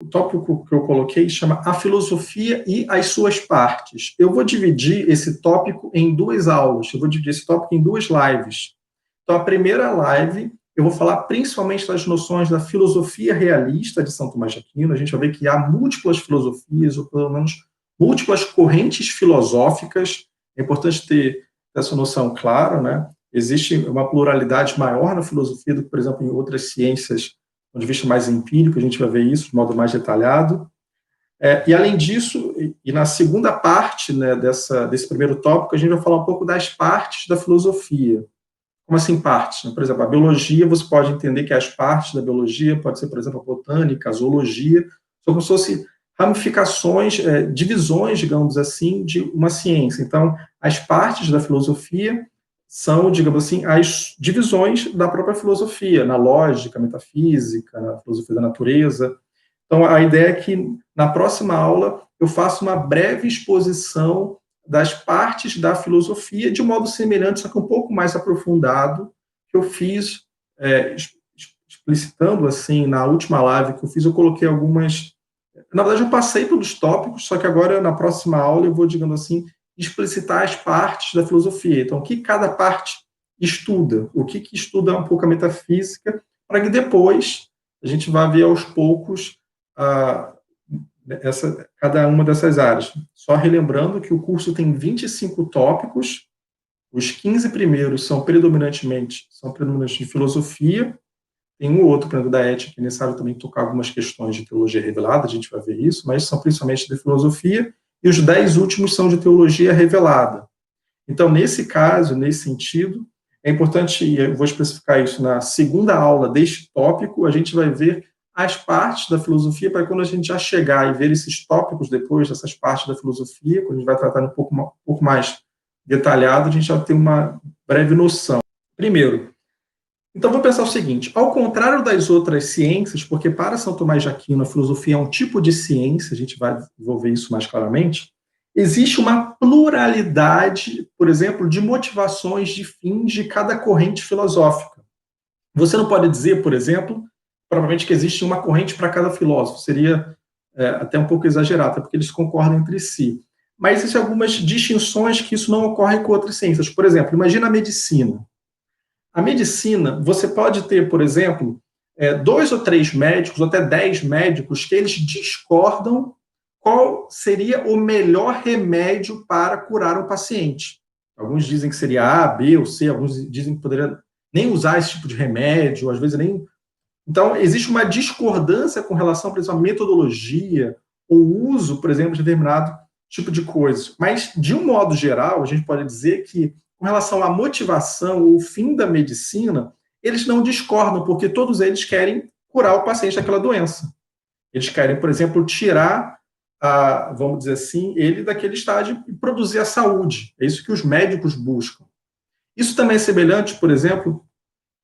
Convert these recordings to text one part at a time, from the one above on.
tópico que eu coloquei chama A Filosofia e as Suas Partes. Eu vou dividir esse tópico em 2 aulas, eu vou dividir esse tópico em 2 lives. Então, a primeira live, eu vou falar principalmente das noções da filosofia realista de São Tomás de Aquino. A gente vai ver que há múltiplas filosofias, ou pelo menos múltiplas correntes filosóficas. É importante ter essa noção clara, né? Existe uma pluralidade maior na filosofia do que, por exemplo, em outras ciências, do ponto de vista mais empírico, a gente vai ver isso de modo mais detalhado. E, além disso, e na segunda parte, né, desse primeiro tópico, a gente vai falar um pouco das partes da filosofia. Como assim partes? Por exemplo, a biologia, você pode entender que as partes da biologia pode ser, por exemplo, a botânica, a zoologia, são como se fossem ramificações, divisões, digamos assim, de uma ciência. Então, as partes da filosofia são, digamos assim, as divisões da própria filosofia, na lógica, metafísica, na filosofia da natureza. Então, a ideia é que, na próxima aula, eu faça uma breve exposição das partes da filosofia, de modo semelhante, só que um pouco mais aprofundado, que eu fiz, explicitando, assim, na última live que eu fiz, eu coloquei algumas... Na verdade, eu passei pelos tópicos, só que agora, na próxima aula, eu vou, digamos assim, explicitar as partes da filosofia. Então, o que cada parte estuda, o que estuda um pouco a metafísica, para que depois a gente vá ver aos poucos cada uma dessas áreas. Só relembrando que o curso tem 25 tópicos, os 15 primeiros são predominantemente de filosofia, tem um ou outro, por exemplo, da ética, que é necessário também tocar algumas questões de teologia revelada, a gente vai ver isso, mas são principalmente de filosofia, e os 10 últimos são de teologia revelada. Então, nesse caso, nesse sentido, é importante, e eu vou especificar isso na segunda aula deste tópico, a gente vai ver as partes da filosofia, para quando a gente já chegar e ver esses tópicos depois, dessas partes da filosofia, quando a gente vai tratar um pouco mais detalhado, a gente já tem uma breve noção. Primeiro, então vou pensar o seguinte, ao contrário das outras ciências, porque para São Tomás de Aquino a filosofia é um tipo de ciência, a gente vai desenvolver isso mais claramente, existe uma pluralidade, por exemplo, de motivações, de fins de cada corrente filosófica. Você não pode dizer, por exemplo, provavelmente que existe uma corrente para cada filósofo, seria até um pouco exagerado, porque eles concordam entre si. Mas existem algumas distinções que isso não ocorre com outras ciências. Por exemplo, imagina a medicina. A medicina, você pode ter, por exemplo, 2 ou 3 médicos, ou até 10 médicos, que eles discordam qual seria o melhor remédio para curar um paciente. Alguns dizem que seria A, B ou C, alguns dizem que poderia nem usar esse tipo de remédio, às vezes nem... Então, existe uma discordância com relação, por exemplo, à metodologia, ou uso, por exemplo, de determinado tipo de coisas. Mas, de um modo geral, a gente pode dizer que, com relação à motivação ou o fim da medicina, eles não discordam, porque todos eles querem curar o paciente daquela doença. Eles querem, por exemplo, tirar, vamos dizer assim, ele daquele estágio e produzir a saúde. É isso que os médicos buscam. Isso também é semelhante, por exemplo,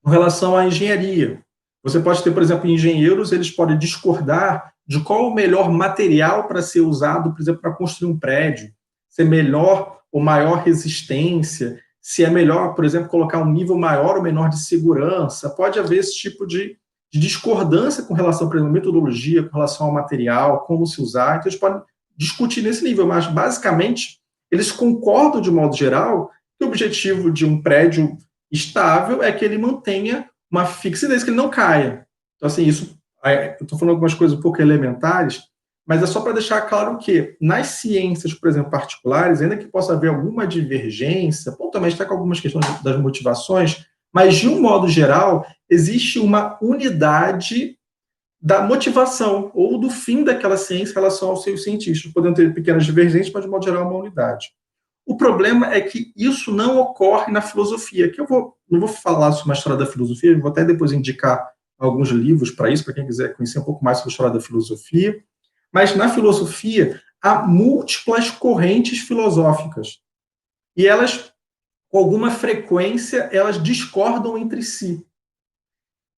com relação à engenharia. Você pode ter, por exemplo, engenheiros, eles podem discordar de qual o melhor material para ser usado, por exemplo, para construir um prédio, se é melhor ou maior resistência, se é melhor, por exemplo, colocar um nível maior ou menor de segurança. Pode haver esse tipo de discordância com relação, por exemplo, à metodologia, com relação ao material, como se usar. Então, eles podem discutir nesse nível, mas, basicamente, eles concordam, de modo geral, que o objetivo de um prédio estável é que ele mantenha uma fixidez, que ele não caia. Então, assim, isso, eu estou falando algumas coisas um pouco elementares, mas é só para deixar claro que, nas ciências, por exemplo, particulares, ainda que possa haver alguma divergência, pontualmente está com algumas questões das motivações, mas, de um modo geral, existe uma unidade da motivação ou do fim daquela ciência em relação aos seus cientistas. Podem ter pequenas divergências, mas, de modo geral, é uma unidade. O problema é que isso não ocorre na filosofia, que não vou falar sobre uma história da filosofia, vou até depois indicar alguns livros para isso, para quem quiser conhecer um pouco mais sobre a história da filosofia, mas na filosofia há múltiplas correntes filosóficas, e elas, com alguma frequência, elas discordam entre si.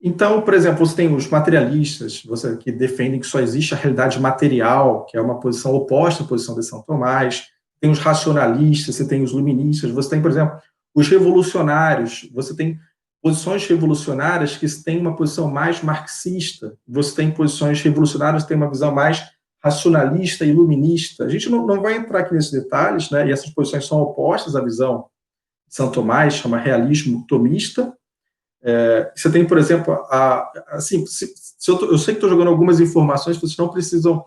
Então, por exemplo, você tem os materialistas, que defendem que só existe a realidade material, que é uma posição oposta à posição de São Tomás. Tem os racionalistas, você tem os luministas, você tem, por exemplo, os revolucionários, você tem posições revolucionárias que têm uma posição mais marxista, você tem posições revolucionárias que têm uma visão mais racionalista e iluminista. A gente não vai entrar aqui nesses detalhes, né? E essas posições são opostas à visão de São Tomás, chama realismo tomista. Você tem, por exemplo, assim, eu sei que estou jogando algumas informações, vocês não precisam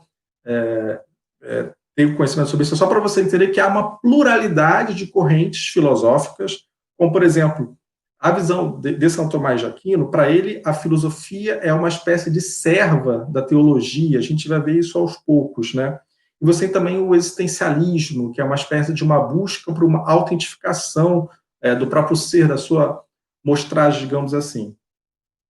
ter conhecimento sobre isso, só para você entender que há uma pluralidade de correntes filosóficas, como, por exemplo, a visão de São Tomás de Aquino. Para ele, a filosofia é uma espécie de serva da teologia, a gente vai ver isso aos poucos, né? E você tem também o existencialismo, que é uma espécie de uma busca por uma autentificação do próprio ser, da sua mostragem, digamos assim.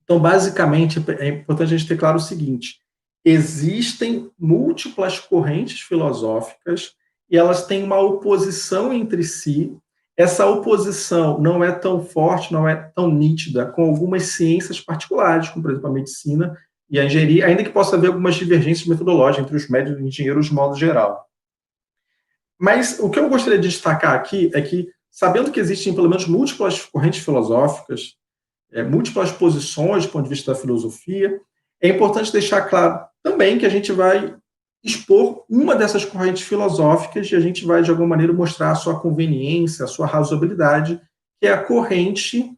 Então, basicamente, é importante a gente ter claro o seguinte: existem múltiplas correntes filosóficas e elas têm uma oposição entre si. Essa oposição não é tão forte, não é tão nítida com algumas ciências particulares, como, por exemplo, a medicina e a engenharia, ainda que possa haver algumas divergências metodológicas entre os médicos e engenheiros de modo geral. Mas o que eu gostaria de destacar aqui é que, sabendo que existem pelo menos múltiplas correntes filosóficas, múltiplas posições do ponto de vista da filosofia, é importante deixar claro também que a gente vai expor uma dessas correntes filosóficas e a gente vai, de alguma maneira, mostrar a sua conveniência, a sua razoabilidade, que é a corrente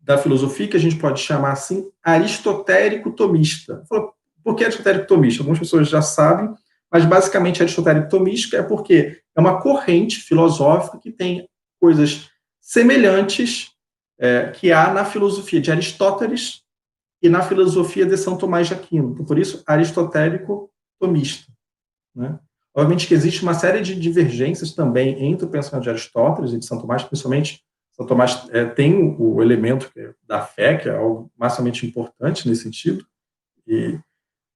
da filosofia, que a gente pode chamar assim, aristotélico-tomista. Por que aristotélico-tomista? Algumas pessoas já sabem, mas basicamente aristotélico-tomística é porque é uma corrente filosófica que tem coisas semelhantes que há na filosofia de Aristóteles e na filosofia de São Tomás de Aquino. Por isso, aristotélico-tomista. Né? Obviamente que existe uma série de divergências também entre o pensamento de Aristóteles e de São Tomás, principalmente São Tomás tem o elemento da fé, que é algo massivamente importante nesse sentido,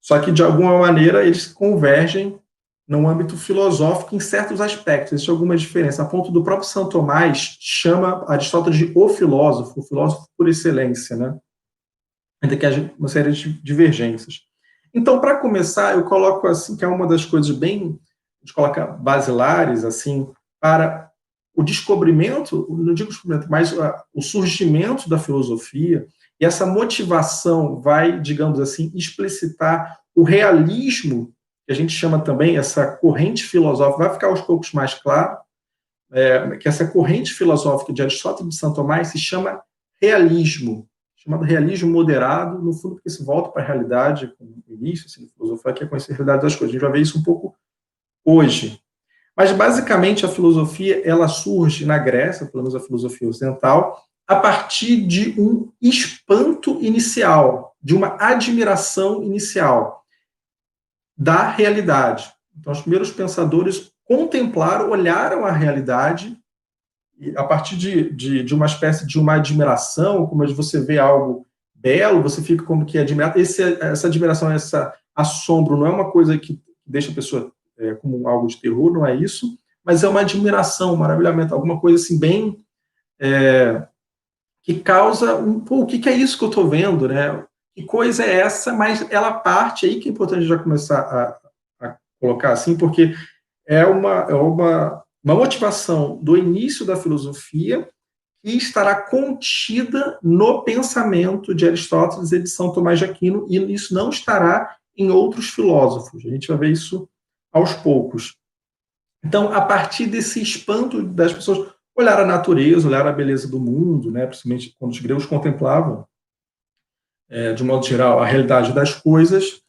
só que, de alguma maneira, eles convergem no âmbito filosófico em certos aspectos. Existe alguma diferença, a ponto do próprio São Tomás chama Aristóteles de o filósofo por excelência, né? Ainda que haja uma série de divergências. Então, para começar, eu coloco assim, que é uma das coisas bem, a gente coloca basilares, assim, para o descobrimento, não digo descobrimento, mas o surgimento da filosofia, e essa motivação vai, digamos assim, explicitar o realismo, que a gente chama também, essa corrente filosófica, vai ficar aos poucos mais claro, que essa corrente filosófica de Aristóteles e de São Tomás se chama realismo, chamado realismo moderado, no fundo, porque se volta para a realidade, com o início, assim, filosofia, que é conhecer a realidade das coisas. A gente vai ver isso um pouco hoje. Mas, basicamente, a filosofia, ela surge na Grécia, pelo menos a filosofia ocidental, a partir de um espanto inicial, de uma admiração inicial da realidade. Então, os primeiros pensadores contemplaram, olharam a realidade, e a partir de uma espécie de uma admiração, como você vê algo belo, você fica como que admirado. Essa admiração, esse assombro, não é uma coisa que deixa a pessoa como algo de terror, não é isso, mas é uma admiração, um maravilhamento, alguma coisa assim bem que causa o que é isso que eu estou vendo, né? Que coisa é essa? Mas ela parte aí, que é importante já começar a colocar assim, porque é uma motivação do início da filosofia que estará contida no pensamento de Aristóteles e de São Tomás de Aquino, e isso não estará em outros filósofos. A gente vai ver isso aos poucos. Então, a partir desse espanto das pessoas olhar a natureza, olhar a beleza do mundo, né, principalmente quando os gregos contemplavam, de um modo geral, a realidade das coisas,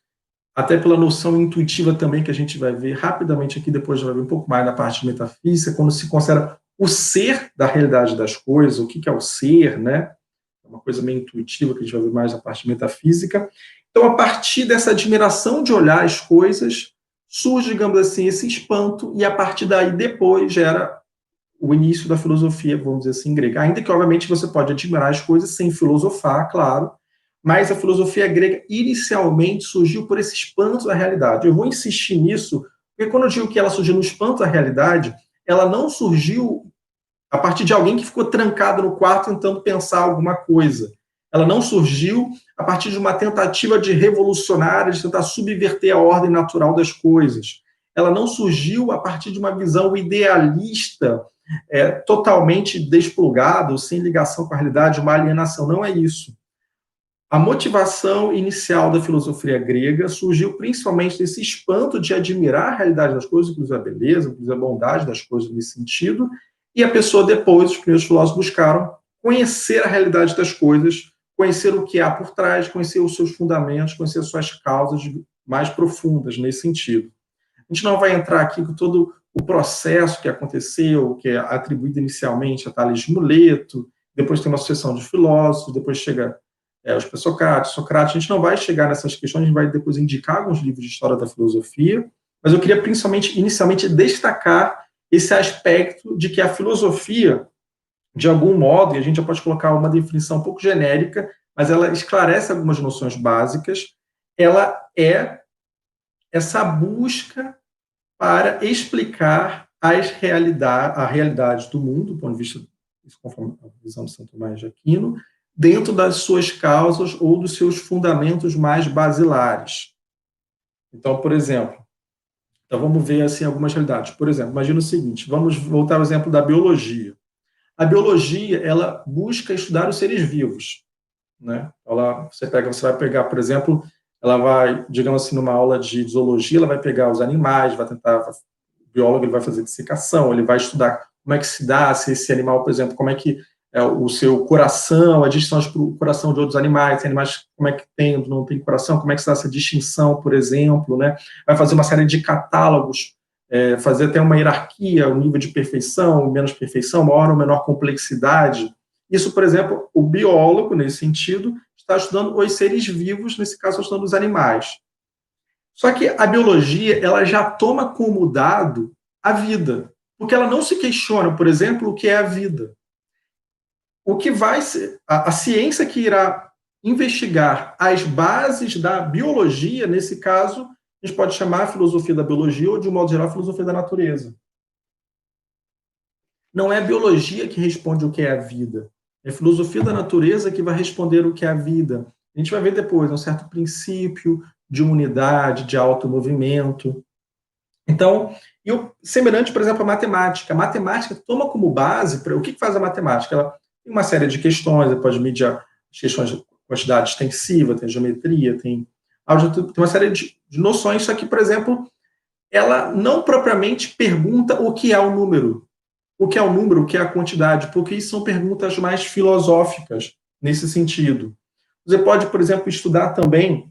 até pela noção intuitiva também, que a gente vai ver rapidamente aqui, depois vai ver um pouco mais na parte de metafísica, quando se considera o ser da realidade das coisas, o que é o ser, né? É uma coisa meio intuitiva, que a gente vai ver mais na parte de metafísica. Então, a partir dessa admiração de olhar as coisas, surge, digamos assim, esse espanto, e a partir daí, depois, gera o início da filosofia, vamos dizer assim, grega. Ainda que, obviamente, você pode admirar as coisas sem filosofar, claro, mas a filosofia grega inicialmente surgiu por esse espanto da realidade. Eu vou insistir nisso, porque quando eu digo que ela surgiu no espanto da realidade, ela não surgiu a partir de alguém que ficou trancado no quarto tentando pensar alguma coisa. Ela não surgiu a partir de uma tentativa de revolucionária, de tentar subverter a ordem natural das coisas. Ela não surgiu a partir de uma visão idealista totalmente desplugado, sem ligação com a realidade, uma alienação. Não é isso. A motivação inicial da filosofia grega surgiu principalmente desse espanto de admirar a realidade das coisas, inclusive a beleza, inclusive a bondade das coisas nesse sentido, e a pessoa depois, os primeiros filósofos buscaram conhecer a realidade das coisas, conhecer o que há por trás, conhecer os seus fundamentos, conhecer as suas causas mais profundas nesse sentido. A gente não vai entrar aqui com todo o processo que aconteceu, que é atribuído inicialmente a Tales de Mileto, depois tem uma sucessão de filósofos, depois chega os pré-socráticos, Socrates. A gente não vai chegar nessas questões, a gente vai depois indicar alguns livros de história da filosofia, mas eu queria principalmente, inicialmente, destacar esse aspecto de que a filosofia, de algum modo, e a gente já pode colocar uma definição um pouco genérica, mas ela esclarece algumas noções básicas, ela é essa busca para explicar a realidade do mundo, do ponto de vista, conforme a visão de Santo Tomás de Aquino, dentro das suas causas ou dos seus fundamentos mais basilares. Então, por exemplo, vamos ver assim algumas realidades. Por exemplo, imagina o seguinte, vamos voltar ao exemplo da biologia. A biologia, ela busca estudar os seres vivos, né? Você vai pegar, por exemplo, ela vai, digamos assim, numa aula de zoologia, ela vai pegar os animais, vai tentar, o biólogo ele vai fazer dissecação, ele vai estudar como é que se dá, se esse animal, por exemplo, como é que é o seu coração, a distinção para o coração de outros animais, tem animais, como é que tem, não tem coração, como é que se dá essa distinção, por exemplo, né? Vai fazer uma série de catálogos, fazer até uma hierarquia, o nível de perfeição, menos perfeição, maior ou menor complexidade. Isso, por exemplo, o biólogo, nesse sentido, está estudando os seres vivos, nesse caso, está estudando os animais. Só que a biologia, ela já toma como dado a vida, porque ela não se questiona, por exemplo, o que é a vida. O que vai ser, a ciência que irá investigar as bases da biologia, nesse caso, a gente pode chamar a filosofia da biologia ou, de um modo geral, a filosofia da natureza. Não é a biologia que responde o que é a vida, é a filosofia da natureza que vai responder o que é a vida. A gente vai ver depois um certo princípio de unidade, de automovimento. Então, semelhante, por exemplo, à matemática. A matemática toma como base, o que faz a matemática? Ela tem uma série de questões, ela pode medir as questões de quantidade extensiva, tem geometria, tem uma série de noções, só que, por exemplo, ela não propriamente pergunta o que é o número. O que é o número, o que é a quantidade, porque isso são perguntas mais filosóficas nesse sentido. Você pode, por exemplo, estudar também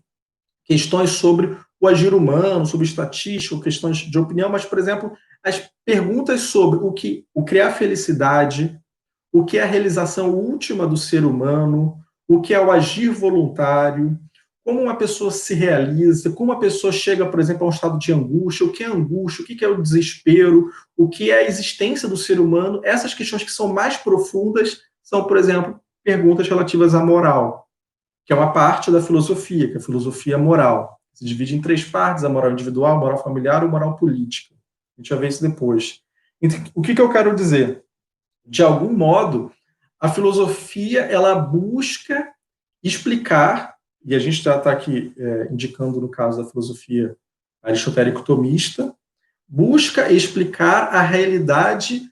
questões sobre o agir humano, sobre estatística, questões de opinião, mas, por exemplo, as perguntas sobre o que é a felicidade, o que é a realização última do ser humano, o que é o agir voluntário, como uma pessoa se realiza, como uma pessoa chega, por exemplo, a um estado de angústia, o que é angústia, o que é o desespero, o que é a existência do ser humano. Essas questões que são mais profundas são, por exemplo, perguntas relativas à moral, que é uma parte da filosofia, que é a filosofia moral. Se divide em 3 partes, a moral individual, a moral familiar e a moral política. A gente vai ver isso depois. Então, o que eu quero dizer? De algum modo, a filosofia ela busca explicar, e a gente já está aqui indicando no caso da filosofia aristotélico-tomista, busca explicar a realidade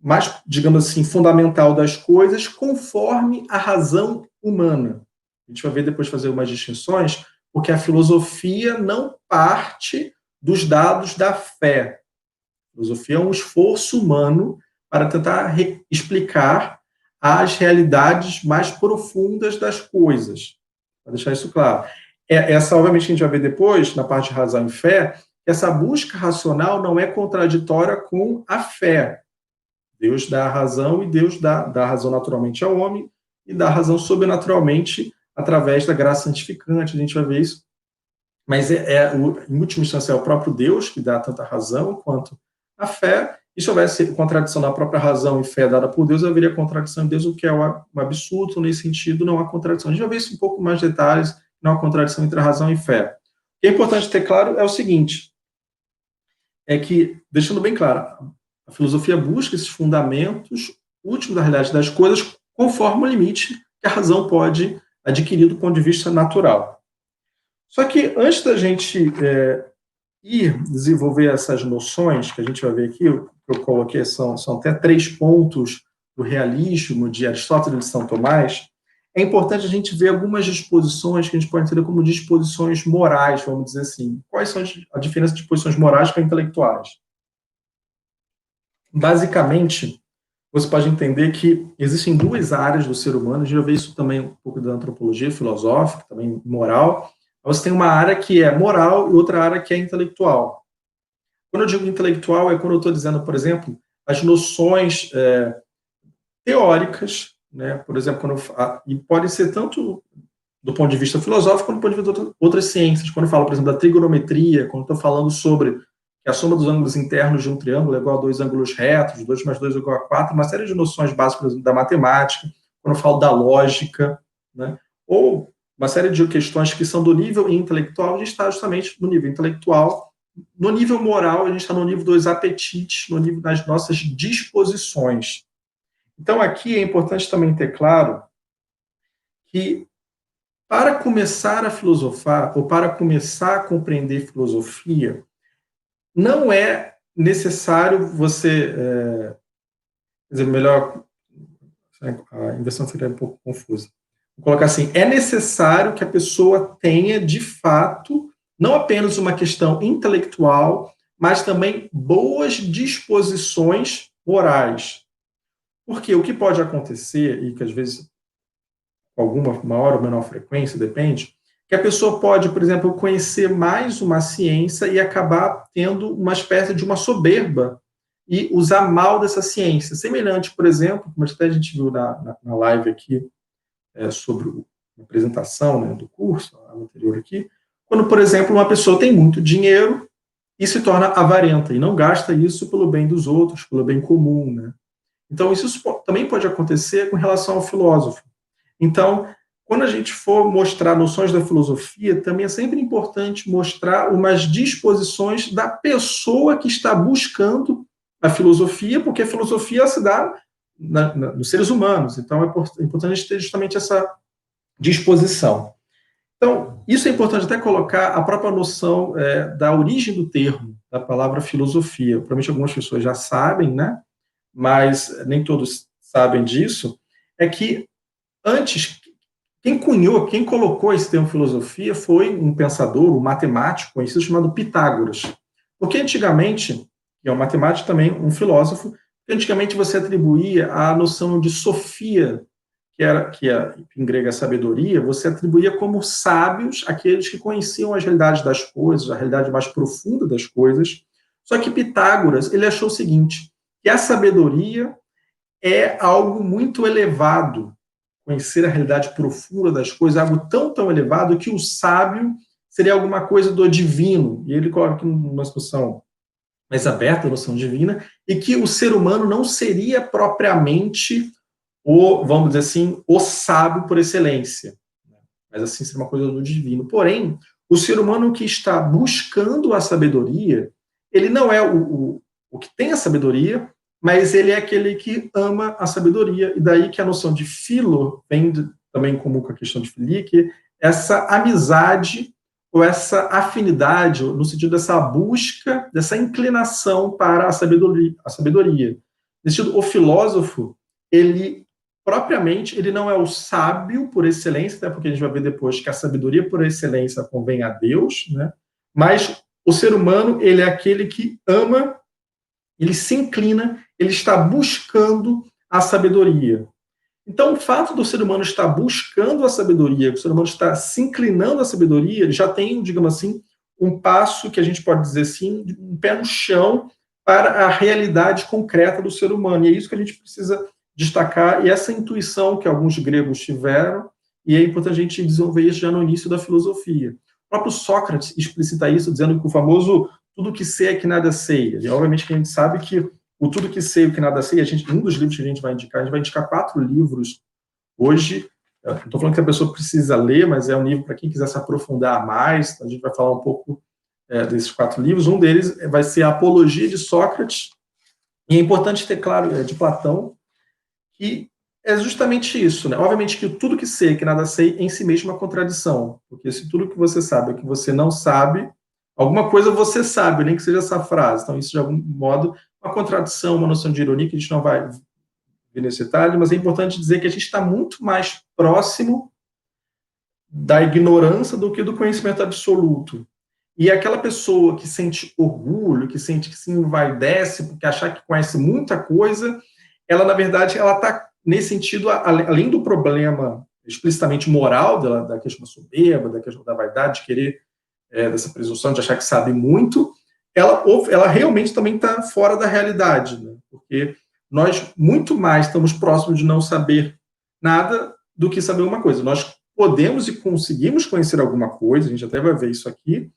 mais, digamos assim, fundamental das coisas conforme a razão humana. A gente vai ver depois fazer umas distinções, porque a filosofia não parte dos dados da fé. A filosofia é um esforço humano para tentar explicar as realidades mais profundas das coisas. Para deixar isso claro. Essa, obviamente, que a gente vai ver depois, na parte de razão e fé, essa busca racional não é contraditória com a fé. Deus dá a razão e Deus dá a razão naturalmente ao homem e dá a razão sobrenaturalmente através da graça santificante. A gente vai ver isso. Mas, em última instância, é o próprio Deus que dá tanta razão quanto a fé. E se houvesse contradição na própria razão e fé dada por Deus, haveria contradição em Deus, o que é um absurdo. Nesse sentido, não há contradição. A gente vai ver isso em um pouco mais de detalhes, não há contradição entre a razão e fé. O que é importante ter claro é o seguinte, é que, deixando bem claro, a filosofia busca esses fundamentos últimos da realidade das coisas conforme o limite que a razão pode adquirir do ponto de vista natural. Só que, antes da gente e desenvolver essas noções que a gente vai ver aqui, o que eu coloquei são até 3 pontos do realismo de Aristóteles e de São Tomás. É importante a gente ver algumas disposições que a gente pode entender como disposições morais, vamos dizer assim. Quais são a diferença de disposições morais para intelectuais? Basicamente, você pode entender que existem 2 áreas do ser humano, a gente já vê isso também um pouco da antropologia filosófica, também moral. Você tem uma área que é moral e outra área que é intelectual. Quando eu digo intelectual, é quando eu estou dizendo, por exemplo, as noções teóricas, né? Por exemplo, e pode ser tanto do ponto de vista filosófico quanto do ponto de vista de outras ciências. Quando eu falo, por exemplo, da trigonometria, quando estou falando sobre que a soma dos ângulos internos de um triângulo é igual a 2 ângulos retos, 2 mais 2 é igual a 4, uma série de noções básicas da matemática, quando eu falo da lógica, né? Ou uma série de questões que são do nível intelectual, a gente está justamente no nível intelectual. No nível moral, a gente está no nível dos apetites, no nível das nossas disposições. Então, aqui é importante também ter claro que, para começar a filosofar, ou para começar a compreender filosofia, não é necessário você. Quer dizer, melhor. A inversão seria um pouco confusa. Vou colocar assim: é necessário que a pessoa tenha, de fato, não apenas uma questão intelectual, mas também boas disposições morais. Porque o que pode acontecer, e que às vezes com alguma maior ou menor frequência, depende, que a pessoa pode, por exemplo, conhecer mais uma ciência e acabar tendo uma espécie de uma soberba e usar mal dessa ciência. Semelhante, por exemplo, como até a gente viu na live aqui, sobre a apresentação, né, do curso, a anterior aqui, quando, por exemplo, uma pessoa tem muito dinheiro e se torna avarenta e não gasta isso pelo bem dos outros, pelo bem comum, né? Então, isso também pode acontecer com relação ao filósofo. Então, quando a gente for mostrar noções da filosofia, também é sempre importante mostrar umas disposições da pessoa que está buscando a filosofia, porque a filosofia se dá nos seres humanos. Então, é importante a gente ter justamente essa disposição. Então, isso é importante até colocar a própria noção da origem do termo, da palavra filosofia. Provavelmente algumas pessoas já sabem, né? Mas nem todos sabem disso, é que antes, quem colocou esse termo filosofia foi um pensador, um matemático conhecido chamado Pitágoras. Porque antigamente, que é um matemático também, um filósofo, antigamente você atribuía a noção de sofia, em grego é sabedoria, você atribuía como sábios aqueles que conheciam as realidades das coisas, a realidade mais profunda das coisas. Só que Pitágoras, ele achou o seguinte, que a sabedoria é algo muito elevado, conhecer a realidade profunda das coisas, algo tão elevado que o sábio seria alguma coisa do divino. E ele coloca aqui numa discussão mais aberta, a noção divina, e que o ser humano não seria propriamente vamos dizer assim, o sábio por excelência. Mas assim seria uma coisa do divino. Porém, o ser humano que está buscando a sabedoria, ele não é o que tem a sabedoria, mas ele é aquele que ama a sabedoria. E daí que a noção de filo vem também comum com a questão de filia, que essa amizade ou essa afinidade, no sentido dessa busca, dessa inclinação para a sabedoria. Nesse sentido, o filósofo, ele propriamente, ele não é o sábio por excelência, né, porque a gente vai ver depois que a sabedoria por excelência convém a Deus, né, mas o ser humano, ele é aquele que ama, ele se inclina, ele está buscando a sabedoria. Então, o fato do ser humano estar buscando a sabedoria, o ser humano estar se inclinando à sabedoria, ele já tem, digamos assim, um passo que a gente pode dizer assim, um pé no chão para a realidade concreta do ser humano. E é isso que a gente precisa destacar, e essa intuição que alguns gregos tiveram, e é importante a gente desenvolver isso já no início da filosofia. O próprio Sócrates explicita isso, dizendo que o famoso tudo que sei é que nada sei. E, obviamente que a gente sabe que o Tudo que Sei, o que Nada Sei, um dos livros que a gente vai indicar 4 livros hoje. Eu não estou falando que a pessoa precisa ler, mas é um livro para quem quiser se aprofundar mais. A gente vai falar um pouco desses 4 livros. Um deles vai ser a Apologia de Sócrates, e é importante ter claro, de Platão, que é justamente isso, né? Obviamente que tudo que sei, que nada sei, em si mesmo é uma contradição, porque se tudo que você sabe é que você não sabe, alguma coisa você sabe, nem que seja essa frase. Então, isso, de algum modo, uma contradição, uma noção de ironia, que a gente não vai ver nesse detalhe, mas é importante dizer que a gente está muito mais próximo da ignorância do que do conhecimento absoluto. E aquela pessoa que sente orgulho, que sente que se envaidece, porque achar que conhece muita coisa, ela, na verdade, ela está, nesse sentido, além do problema explicitamente moral, da questão da soberba, da questão da vaidade, de querer, dessa presunção de achar que sabe muito, ela realmente também está fora da realidade, né? Porque nós muito mais estamos próximos de não saber nada do que saber uma coisa. Nós podemos e conseguimos conhecer alguma coisa, a gente até vai ver isso aqui,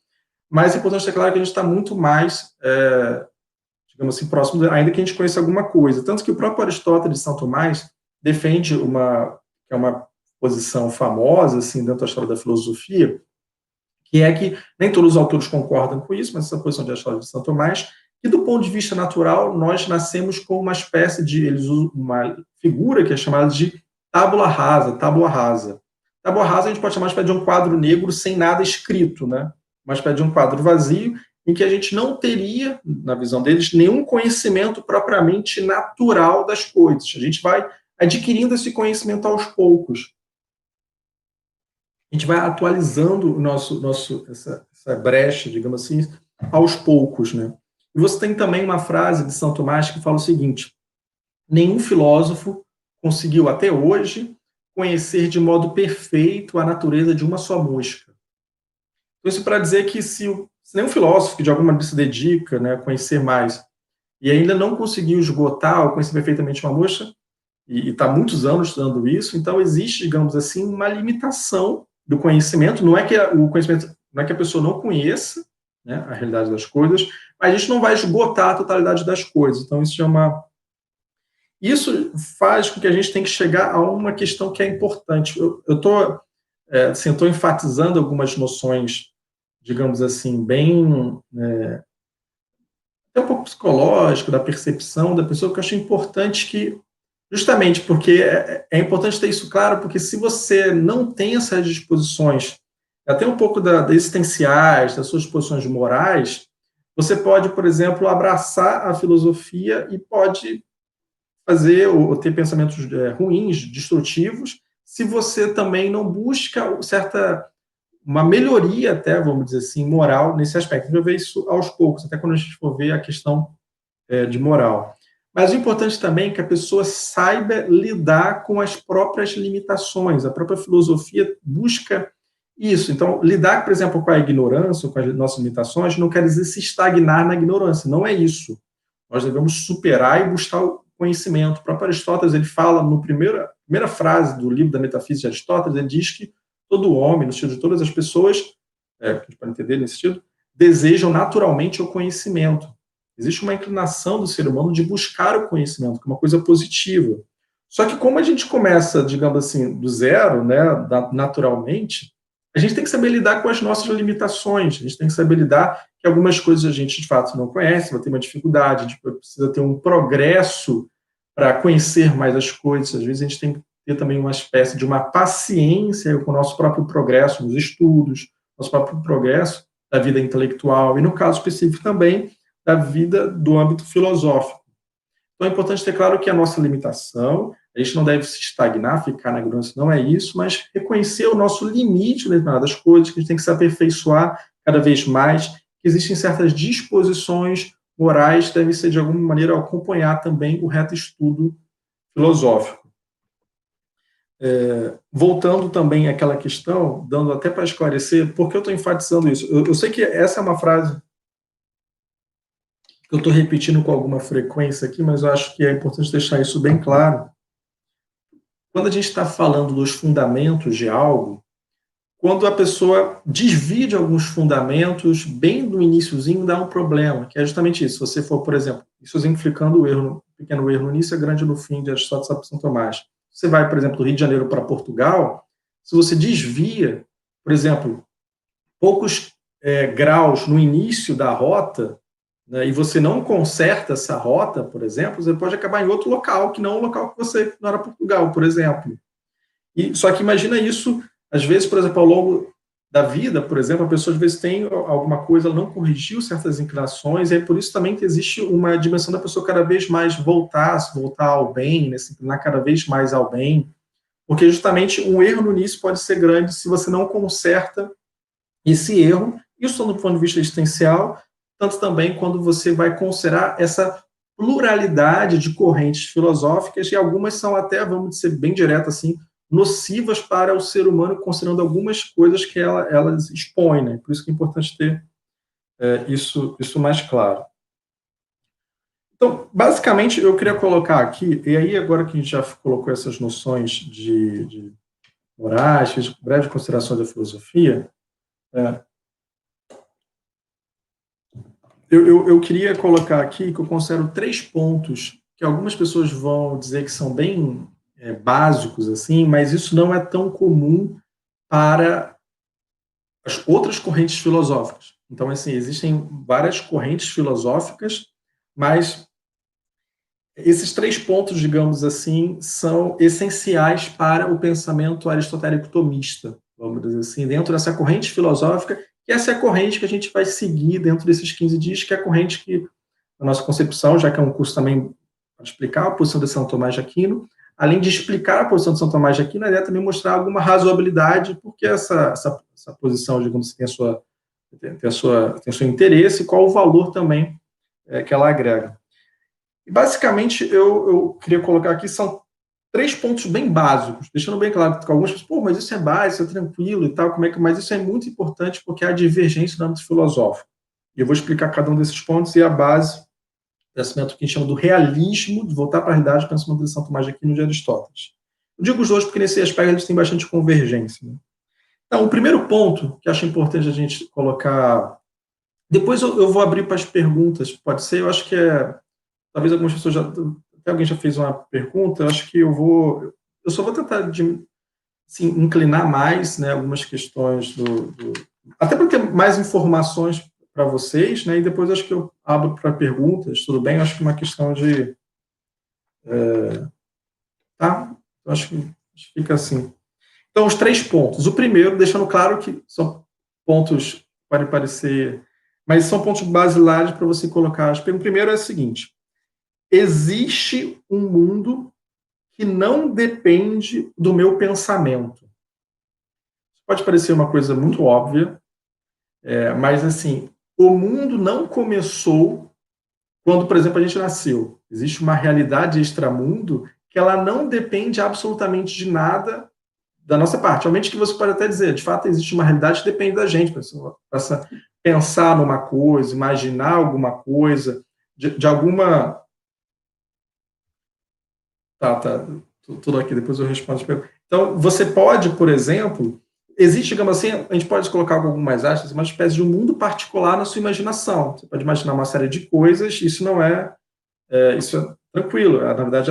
mas é importante ter claro que a gente está muito mais, digamos assim, próximo, ainda que a gente conheça alguma coisa. Tanto que o próprio Aristóteles de São Tomás defende que é uma posição famosa, assim, dentro da história da filosofia, que é que nem todos os autores concordam com isso, mas essa posição de Aristóteles de São Tomás, que do ponto de vista natural, nós nascemos com uma espécie de, eles usam uma figura que é chamada de tábula rasa, tábua rasa. Tábua rasa a gente pode chamar de um quadro negro sem nada escrito, né? Uma espécie de um quadro vazio, em que a gente não teria, na visão deles, nenhum conhecimento propriamente natural das coisas. A gente vai adquirindo esse conhecimento aos poucos. A gente vai atualizando essa brecha, digamos assim, aos poucos, né? E você tem também uma frase de São Tomás que fala o seguinte: nenhum filósofo conseguiu até hoje conhecer de modo perfeito a natureza de uma só mosca. Então, isso para dizer que se nenhum filósofo que de alguma maneira se dedica, né, a conhecer mais e ainda não conseguiu esgotar ou conhecer perfeitamente uma mosca, e está há muitos anos estudando isso, então existe, digamos assim, uma limitação do conhecimento. Não é que o conhecimento, não é que a pessoa não conheça, né, a realidade das coisas, mas a gente não vai esgotar a totalidade das coisas. Então isso faz com que a gente tenha que chegar a uma questão que é importante. Eu estou assim, enfatizando algumas noções, digamos assim, bem até um pouco psicológico, da percepção da pessoa, que eu acho importante que, justamente porque é importante ter isso claro, porque se você não tem essas disposições, até um pouco existenciais, das suas disposições morais, você pode, por exemplo, abraçar a filosofia e pode fazer ou ter pensamentos ruins, destrutivos, se você também não busca uma melhoria até, vamos dizer assim, moral nesse aspecto. A gente vai ver isso aos poucos, até quando a gente for ver a questão de moral. Mas o importante também é que a pessoa saiba lidar com as próprias limitações. A própria filosofia busca isso. Então, lidar, por exemplo, com a ignorância, com as nossas limitações, não quer dizer se estagnar na ignorância. Não é isso. Nós devemos superar e buscar o conhecimento. O próprio Aristóteles, ele fala, na primeira frase do livro da Metafísica de Aristóteles, ele diz que todo homem, no sentido de todas as pessoas, que a gente pode entender nesse sentido, desejam naturalmente o conhecimento. Existe uma inclinação do ser humano de buscar o conhecimento, que é uma coisa positiva. Só que como a gente começa, digamos assim, do zero, né, naturalmente, a gente tem que saber lidar com as nossas limitações, a gente tem que saber lidar que algumas coisas a gente, de fato, não conhece, vai ter uma dificuldade, a gente precisa ter um progresso para conhecer mais as coisas. Às vezes a gente tem que ter também uma espécie de uma paciência com o nosso próprio progresso nos estudos, nosso próprio progresso da vida intelectual e, no caso específico também, da vida do âmbito filosófico. Então é importante ter claro que a nossa limitação, a gente não deve se estagnar, ficar na ignorância, não é isso, mas reconhecer o nosso limite em determinadas coisas, que a gente tem que se aperfeiçoar cada vez mais, que existem certas disposições morais que devem ser, de alguma maneira, acompanhar também o reto estudo filosófico. Voltando também àquela questão, dando até para esclarecer, por que eu estou enfatizando isso? Eu sei que essa é uma frase que eu estou repetindo com alguma frequência aqui, mas eu acho que é importante deixar isso bem claro. Quando a gente está falando dos fundamentos de algo, quando a pessoa desvia de alguns fundamentos, bem no iniciozinho dá um problema, que é justamente isso. Se você for, por exemplo, isso exemplificando o erro, um pequeno erro no início, é grande no fim, de Aristóteles e São Tomás. Você vai, por exemplo, do Rio de Janeiro para Portugal, se você desvia, por exemplo, poucos graus no início da rota, né, e você não conserta essa rota, por exemplo, você pode acabar em outro local, que não o local que você não era Portugal, por exemplo. Só que imagina isso, às vezes, por exemplo, ao longo da vida, por exemplo, a pessoa às vezes tem alguma coisa, ela não corrigiu certas inclinações, e é por isso também que existe uma dimensão da pessoa cada vez mais se voltar ao bem, né, se inclinar cada vez mais ao bem, porque justamente um erro no início pode ser grande se você não conserta esse erro, isso do ponto de vista existencial, tanto também quando você vai considerar essa pluralidade de correntes filosóficas, e algumas são até, vamos dizer bem direto assim, nocivas para o ser humano, considerando algumas coisas que elas expõem, né? Por isso que é importante ter isso mais claro. Então, basicamente, eu queria colocar aqui, e aí agora que a gente já colocou essas noções de morais, fez breve considerações da filosofia, é, eu queria colocar aqui que eu considero 3 pontos que algumas pessoas vão dizer que são bem básicos, assim, mas isso não é tão comum para as outras correntes filosóficas. Então, assim, existem várias correntes filosóficas, mas esses 3 pontos, digamos assim, são essenciais para o pensamento aristotélico tomista, vamos dizer assim, dentro dessa corrente filosófica, que essa é a corrente que a gente vai seguir dentro desses 15 dias, que é a corrente que, na nossa concepção, já que é um curso também para explicar a posição de São Tomás de Aquino, além de explicar a posição de São Tomás de Aquino, a ideia é também mostrar alguma razoabilidade, porque essa posição, digamos assim, tem o seu interesse, e qual o valor também que ela agrega. E, basicamente, eu queria colocar aqui, são 3 pontos bem básicos, deixando bem claro que algumas pessoas, mas isso é básico, isso é tranquilo e tal, mas isso é muito importante porque há divergência no âmbito filosófico. E eu vou explicar cada um desses pontos e a base desse método que a gente chama do realismo, de voltar para a realidade, pensamento de São Tomás de Aquino e de Aristóteles. Eu digo os dois porque nesse aspecto eles têm bastante convergência. Né? Então, o primeiro ponto que acho importante a gente colocar. Depois eu vou abrir para as perguntas, pode ser, eu acho que talvez algumas pessoas já. Até alguém já fez uma pergunta, eu acho que eu só vou tentar assim, inclinar mais, né, algumas questões até para ter mais informações para vocês, né, e depois acho que eu abro para perguntas, tudo bem? Acho que é uma questão de... Tá? Acho que fica assim. Então, os 3 pontos. O primeiro, deixando claro que são pontos que podem parecer, mas são pontos basilares para você colocar. O primeiro é o seguinte: existe um mundo que não depende do meu pensamento. Pode parecer uma coisa muito óbvia, mas assim, o mundo não começou quando, por exemplo, a gente nasceu. Existe uma realidade extramundo que ela não depende absolutamente de nada da nossa parte. Realmente que você pode até dizer, de fato, existe uma realidade que depende da gente, para pensar numa coisa, imaginar alguma coisa, de alguma... Tá, tudo aqui, depois eu respondo. Então, você pode, por exemplo, existe, digamos assim, a gente pode colocar algo mais aspas, uma espécie de um mundo particular na sua imaginação. Você pode imaginar uma série de coisas, isso não isso é tranquilo. Na verdade,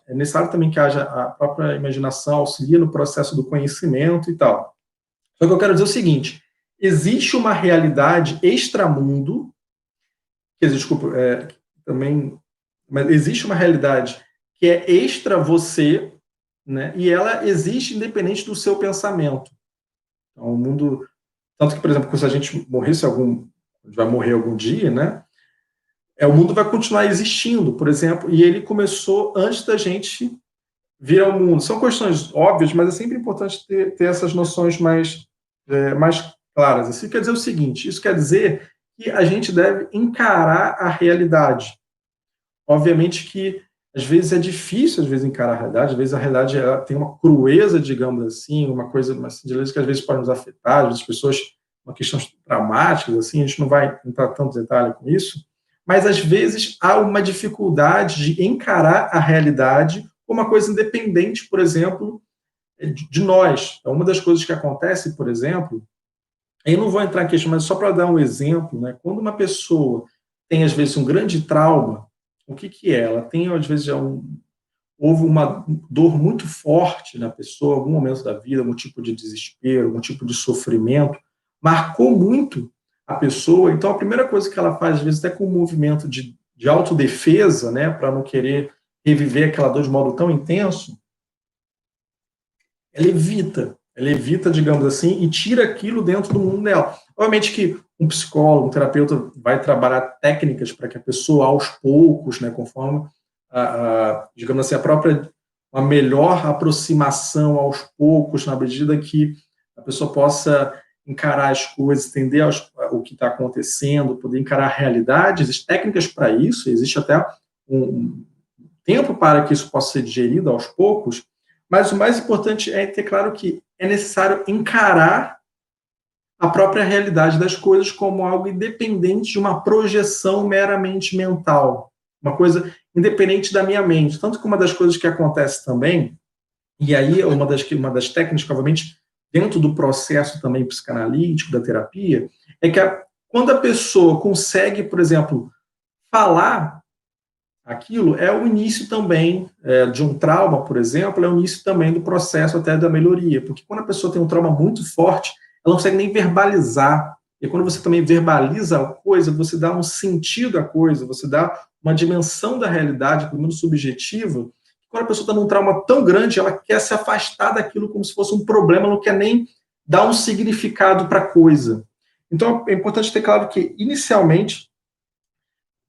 é necessário também que haja a própria imaginação, auxilia no processo do conhecimento e tal. Só que eu quero dizer o seguinte: existe uma realidade extramundo, quer dizer, desculpa, também, mas existe uma realidade que é extra você, né? E ela existe independente do seu pensamento. Então, o mundo, tanto que, por exemplo, se a gente morresse vai morrer algum dia, né? O mundo vai continuar existindo, por exemplo, e ele começou antes da gente vir ao mundo. São questões óbvias, mas é sempre importante ter essas noções mais claras. Isso quer dizer o seguinte: isso quer dizer que a gente deve encarar a realidade. Obviamente que às vezes é difícil encarar a realidade, às vezes a realidade tem uma crueza, digamos assim, uma coisa assim, que às vezes pode nos afetar, às vezes as pessoas, uma questão traumáticas, assim, a gente não vai entrar tanto detalhe com isso, mas às vezes há uma dificuldade de encarar a realidade como uma coisa independente, por exemplo, de nós. Então, uma das coisas que acontece, por exemplo, eu não vou entrar em questão, mas só para dar um exemplo, né, quando uma pessoa tem, às vezes, um grande trauma, o que é? Ela tem, às vezes, houve uma dor muito forte na pessoa, algum momento da vida, algum tipo de desespero, algum tipo de sofrimento, marcou muito a pessoa. Então, a primeira coisa que ela faz, às vezes, até com um movimento de autodefesa, né, para não querer reviver aquela dor de modo tão intenso, ela evita, Ela evita, digamos assim, e tira aquilo dentro do mundo dela. Obviamente que um psicólogo, um terapeuta vai trabalhar técnicas para que a pessoa, aos poucos, né, conforme, digamos assim, a própria, uma melhor aproximação aos poucos, na medida que a pessoa possa encarar as coisas, entender o que está acontecendo, poder encarar a realidade. Existem técnicas para isso, existe até um tempo para que isso possa ser digerido aos poucos, mas o mais importante é ter claro que é necessário encarar a própria realidade das coisas como algo independente de uma projeção meramente mental, uma coisa independente da minha mente. Tanto que uma das coisas que acontece também, e aí é uma das técnicas, obviamente, dentro do processo também psicanalítico, da terapia, é que quando a pessoa consegue, por exemplo, falar aquilo, é o início também de um trauma, por exemplo, é o início também do processo até da melhoria, porque quando a pessoa tem um trauma muito forte, ela não consegue nem verbalizar, e quando você também verbaliza a coisa, você dá um sentido à coisa, você dá uma dimensão da realidade, pelo menos subjetiva. Quando a pessoa está num trauma tão grande, ela quer se afastar daquilo como se fosse um problema, ela não quer nem dar um significado para a coisa. Então, é importante ter claro que, inicialmente,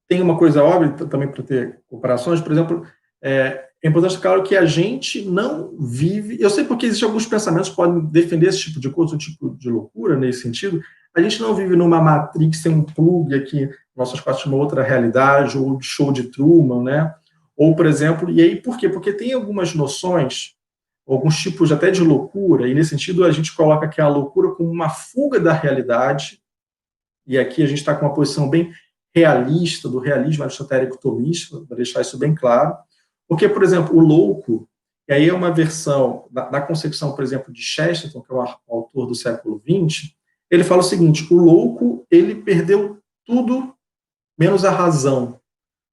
tem uma coisa óbvia também para ter comparações, por exemplo, é importante ter claro que a gente não vive. Eu sei porque existem alguns pensamentos que podem defender esse tipo de coisa, um tipo de loucura nesse sentido. A gente não vive numa Matrix, tem um plug aqui, nossas costas, uma outra realidade, ou show de Truman, né? Ou, por exemplo, e aí por quê? Porque tem algumas noções, alguns tipos até de loucura, e nesse sentido a gente coloca que a loucura como uma fuga da realidade, e aqui a gente está com uma posição bem realista, do realismo aristotélico tomista, para deixar isso bem claro. Porque, por exemplo, o louco, e aí é uma versão da concepção, por exemplo, de Chesterton, que é o autor do século XX, ele fala o seguinte: o louco, ele perdeu tudo menos a razão,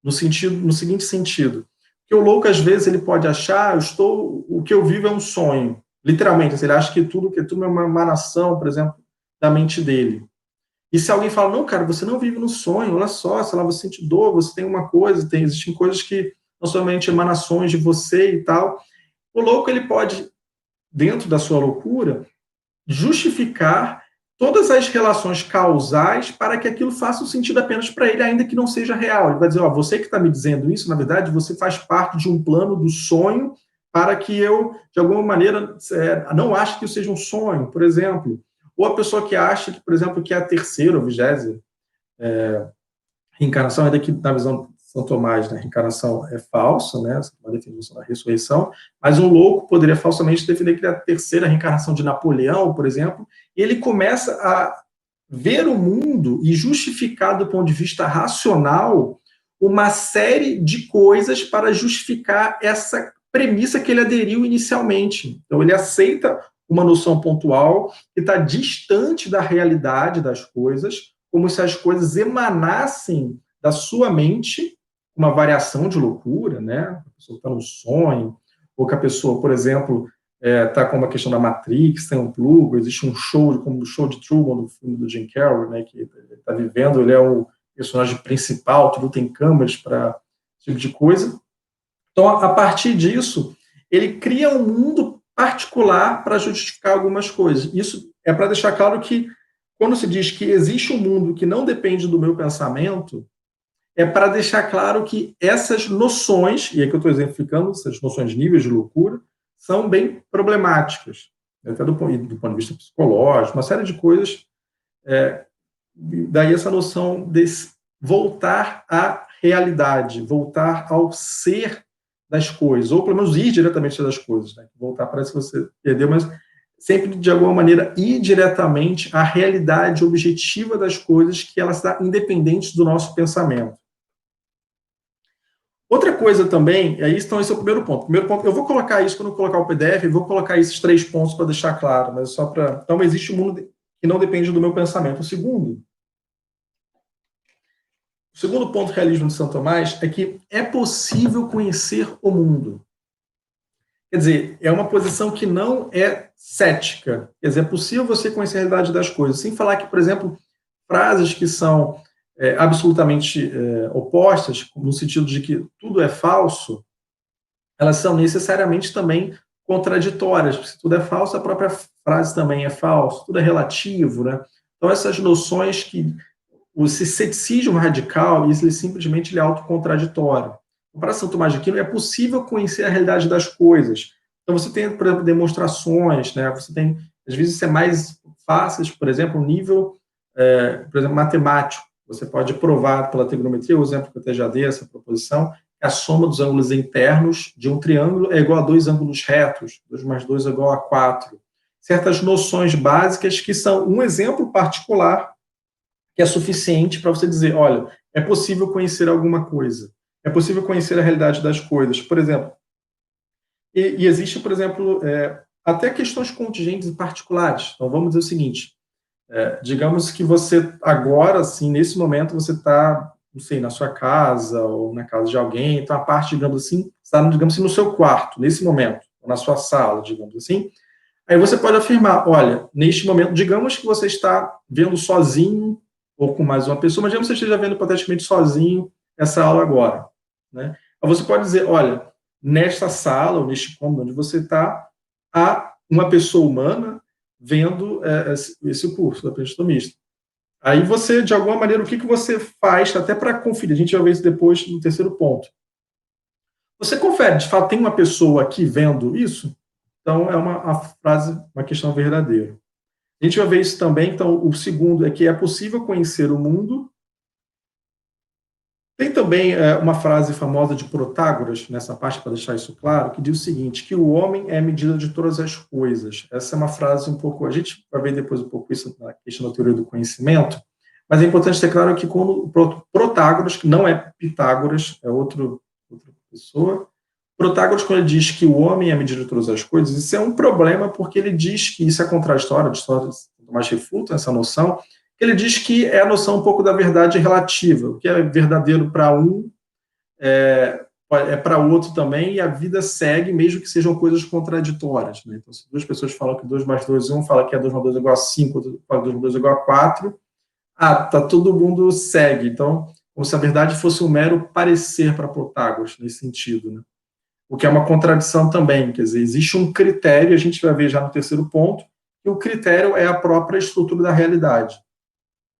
no seguinte sentido, que o louco, às vezes, ele pode achar, o que eu vivo é um sonho, literalmente, ele acha que tudo é uma emanação, por exemplo, da mente dele. E se alguém fala, não, cara, você não vive no sonho, olha só, sei lá, você sente dor, você tem uma coisa, existem coisas que não somente emanações de você e tal. O louco, ele pode, dentro da sua loucura, justificar todas as relações causais para que aquilo faça um sentido apenas para ele, ainda que não seja real. Ele vai dizer, ó, você que está me dizendo isso, na verdade, você faz parte de um plano do sonho para que eu, de alguma maneira, não ache que isso seja um sonho, por exemplo. Ou a pessoa que acha que, por exemplo, que é a terceira ou vigésima reencarnação, ainda que na visão de São Tomás, né, a reencarnação é falsa, né, uma definição da ressurreição, mas um louco poderia falsamente defender que é a terceira reencarnação de Napoleão, por exemplo, e ele começa a ver o mundo e justificar do ponto de vista racional uma série de coisas para justificar essa premissa que ele aderiu inicialmente. Então, ele aceita uma noção pontual que está distante da realidade das coisas, como se as coisas emanassem da sua mente, uma variação de loucura, né? A pessoa está num sonho, ou que a pessoa, por exemplo, está com uma questão da Matrix, tem um plug, existe um show, como o show de Truman, do filme do Jim Carrey, né, que ele está vivendo, ele é o personagem principal, tudo tem câmeras para esse tipo de coisa. Então, a partir disso, ele cria um mundo particular para justificar algumas coisas. Isso é para deixar claro que, quando se diz que existe um mundo que não depende do meu pensamento, é para deixar claro que essas noções, e aqui eu estou exemplificando, essas noções de níveis de loucura, são bem problemáticas, até do ponto de vista psicológico, uma série de coisas. Daí essa noção de voltar à realidade, voltar ao ser das coisas, ou pelo menos ir diretamente das coisas. Né? Voltar parece que você perdeu, mas sempre, de alguma maneira, ir diretamente à realidade objetiva das coisas, que ela está independente do nosso pensamento. Outra coisa também, aí então esse é o primeiro ponto. Primeiro ponto, eu vou colocar isso quando eu colocar o PDF, eu vou colocar esses 3 pontos para deixar claro, mas só para. Então, existe um mundo que não depende do meu pensamento. O segundo ponto do realismo de São Tomás é que é possível conhecer o mundo. Quer dizer, é uma posição que não é cética. Quer dizer, é possível você conhecer a realidade das coisas, sem falar que, por exemplo, frases que são absolutamente opostas, no sentido de que tudo é falso, elas são necessariamente também contraditórias. Se tudo é falso, a própria frase também é falsa, tudo é relativo, né? Então, essas noções que o ceticismo radical, ele simplesmente ele é autocontraditório. Para São Tomás de Aquino, é possível conhecer a realidade das coisas. Então, você tem, por exemplo, demonstrações, né? Você tem, às vezes, isso é mais fácil, por exemplo, um nível, por exemplo, matemático. Você pode provar pela trigonometria, o exemplo que eu até já dei, essa proposição, que a soma dos ângulos internos de um triângulo é igual a dois ângulos retos, 2 mais 2 é igual a 4. Certas noções básicas que são um exemplo particular que é suficiente para você dizer, olha, é possível conhecer alguma coisa, é possível conhecer a realidade das coisas. Por exemplo, e existe, por exemplo, até questões contingentes e particulares. Então, vamos dizer o seguinte, digamos que você agora, assim, nesse momento, você está, não sei, na sua casa ou na casa de alguém, então a parte, digamos assim, está, digamos assim, no seu quarto, nesse momento, ou na sua sala, digamos assim. Aí você pode afirmar, olha, neste momento, digamos que você está vendo sozinho ou com mais uma pessoa, mas digamos que você esteja vendo hipoteticamente sozinho essa aula agora, né? Aí você pode dizer, olha, nesta sala ou neste cômodo onde você está, há uma pessoa humana vendo esse curso da aprendizagem mista. Aí você, de alguma maneira, o que você faz, até para conferir, a gente vai ver isso depois no terceiro ponto. Você confere, de fato, tem uma pessoa aqui vendo isso? Então, é uma frase, uma questão verdadeira. A gente vai ver isso também, então, o segundo é que é possível conhecer o mundo. Tem também uma frase famosa de Protágoras, nessa parte, para deixar isso claro, que diz o seguinte, que o homem é a medida de todas as coisas. Essa é uma frase um pouco, a gente vai ver depois um pouco isso na questão da teoria do conhecimento, mas é importante ter claro que quando Protágoras, que não é Pitágoras, é outra pessoa, Protágoras, quando ele diz que o homem é a medida de todas as coisas, isso é um problema, porque ele diz que isso é contraditório, Tomás refuta essa noção, que ele diz que é a noção um pouco da verdade relativa, o que é verdadeiro para um é para o outro também, e a vida segue, mesmo que sejam coisas contraditórias. Né? Então, se duas pessoas falam que 2 mais 2, um fala que 2 mais 2 é igual a 5, outro fala que 2 mais 2 é igual a 4, todo mundo segue. Então, como se a verdade fosse um mero parecer para Protágoras, nesse sentido, né? O que é uma contradição também, quer dizer, existe um critério, a gente vai ver já no terceiro ponto, que o critério é a própria estrutura da realidade.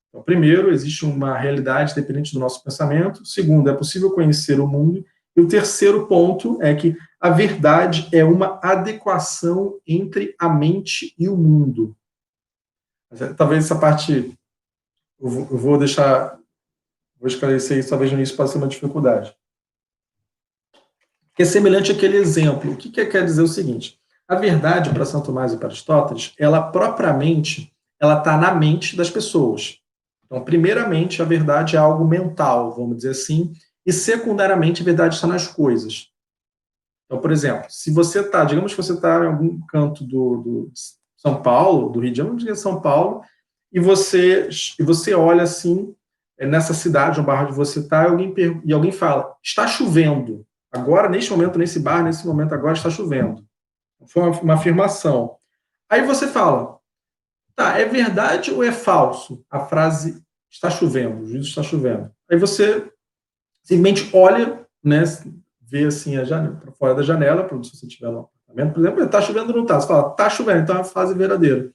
Então, primeiro, existe uma realidade dependente do nosso pensamento. Segundo, é possível conhecer o mundo. E o terceiro ponto é que a verdade é uma adequação entre a mente e o mundo. Talvez essa parte eu vou deixar, vou esclarecer isso, talvez no início possa ser uma dificuldade. Que é semelhante àquele exemplo. O que quer dizer o seguinte? A verdade, para São Tomás e para Aristóteles, ela propriamente, ela está na mente das pessoas. Então, primeiramente, a verdade é algo mental, vamos dizer assim, e secundariamente, a verdade está nas coisas. Então, por exemplo, se você está, digamos que você está em algum canto do São Paulo, do Rio de Janeiro, de São Paulo, e você olha assim, nessa cidade, no bairro onde você está, e alguém fala, está chovendo. Agora, neste momento, nesse bar, nesse momento agora, está chovendo. Foi uma afirmação. Aí você fala, tá, é verdade ou é falso a frase está chovendo, o juízo está chovendo? Aí você simplesmente olha, né, vê assim a janela, para fora da janela, se você estiver no apartamento, por exemplo, está chovendo ou não está? Você fala, está chovendo, então é a frase verdadeira.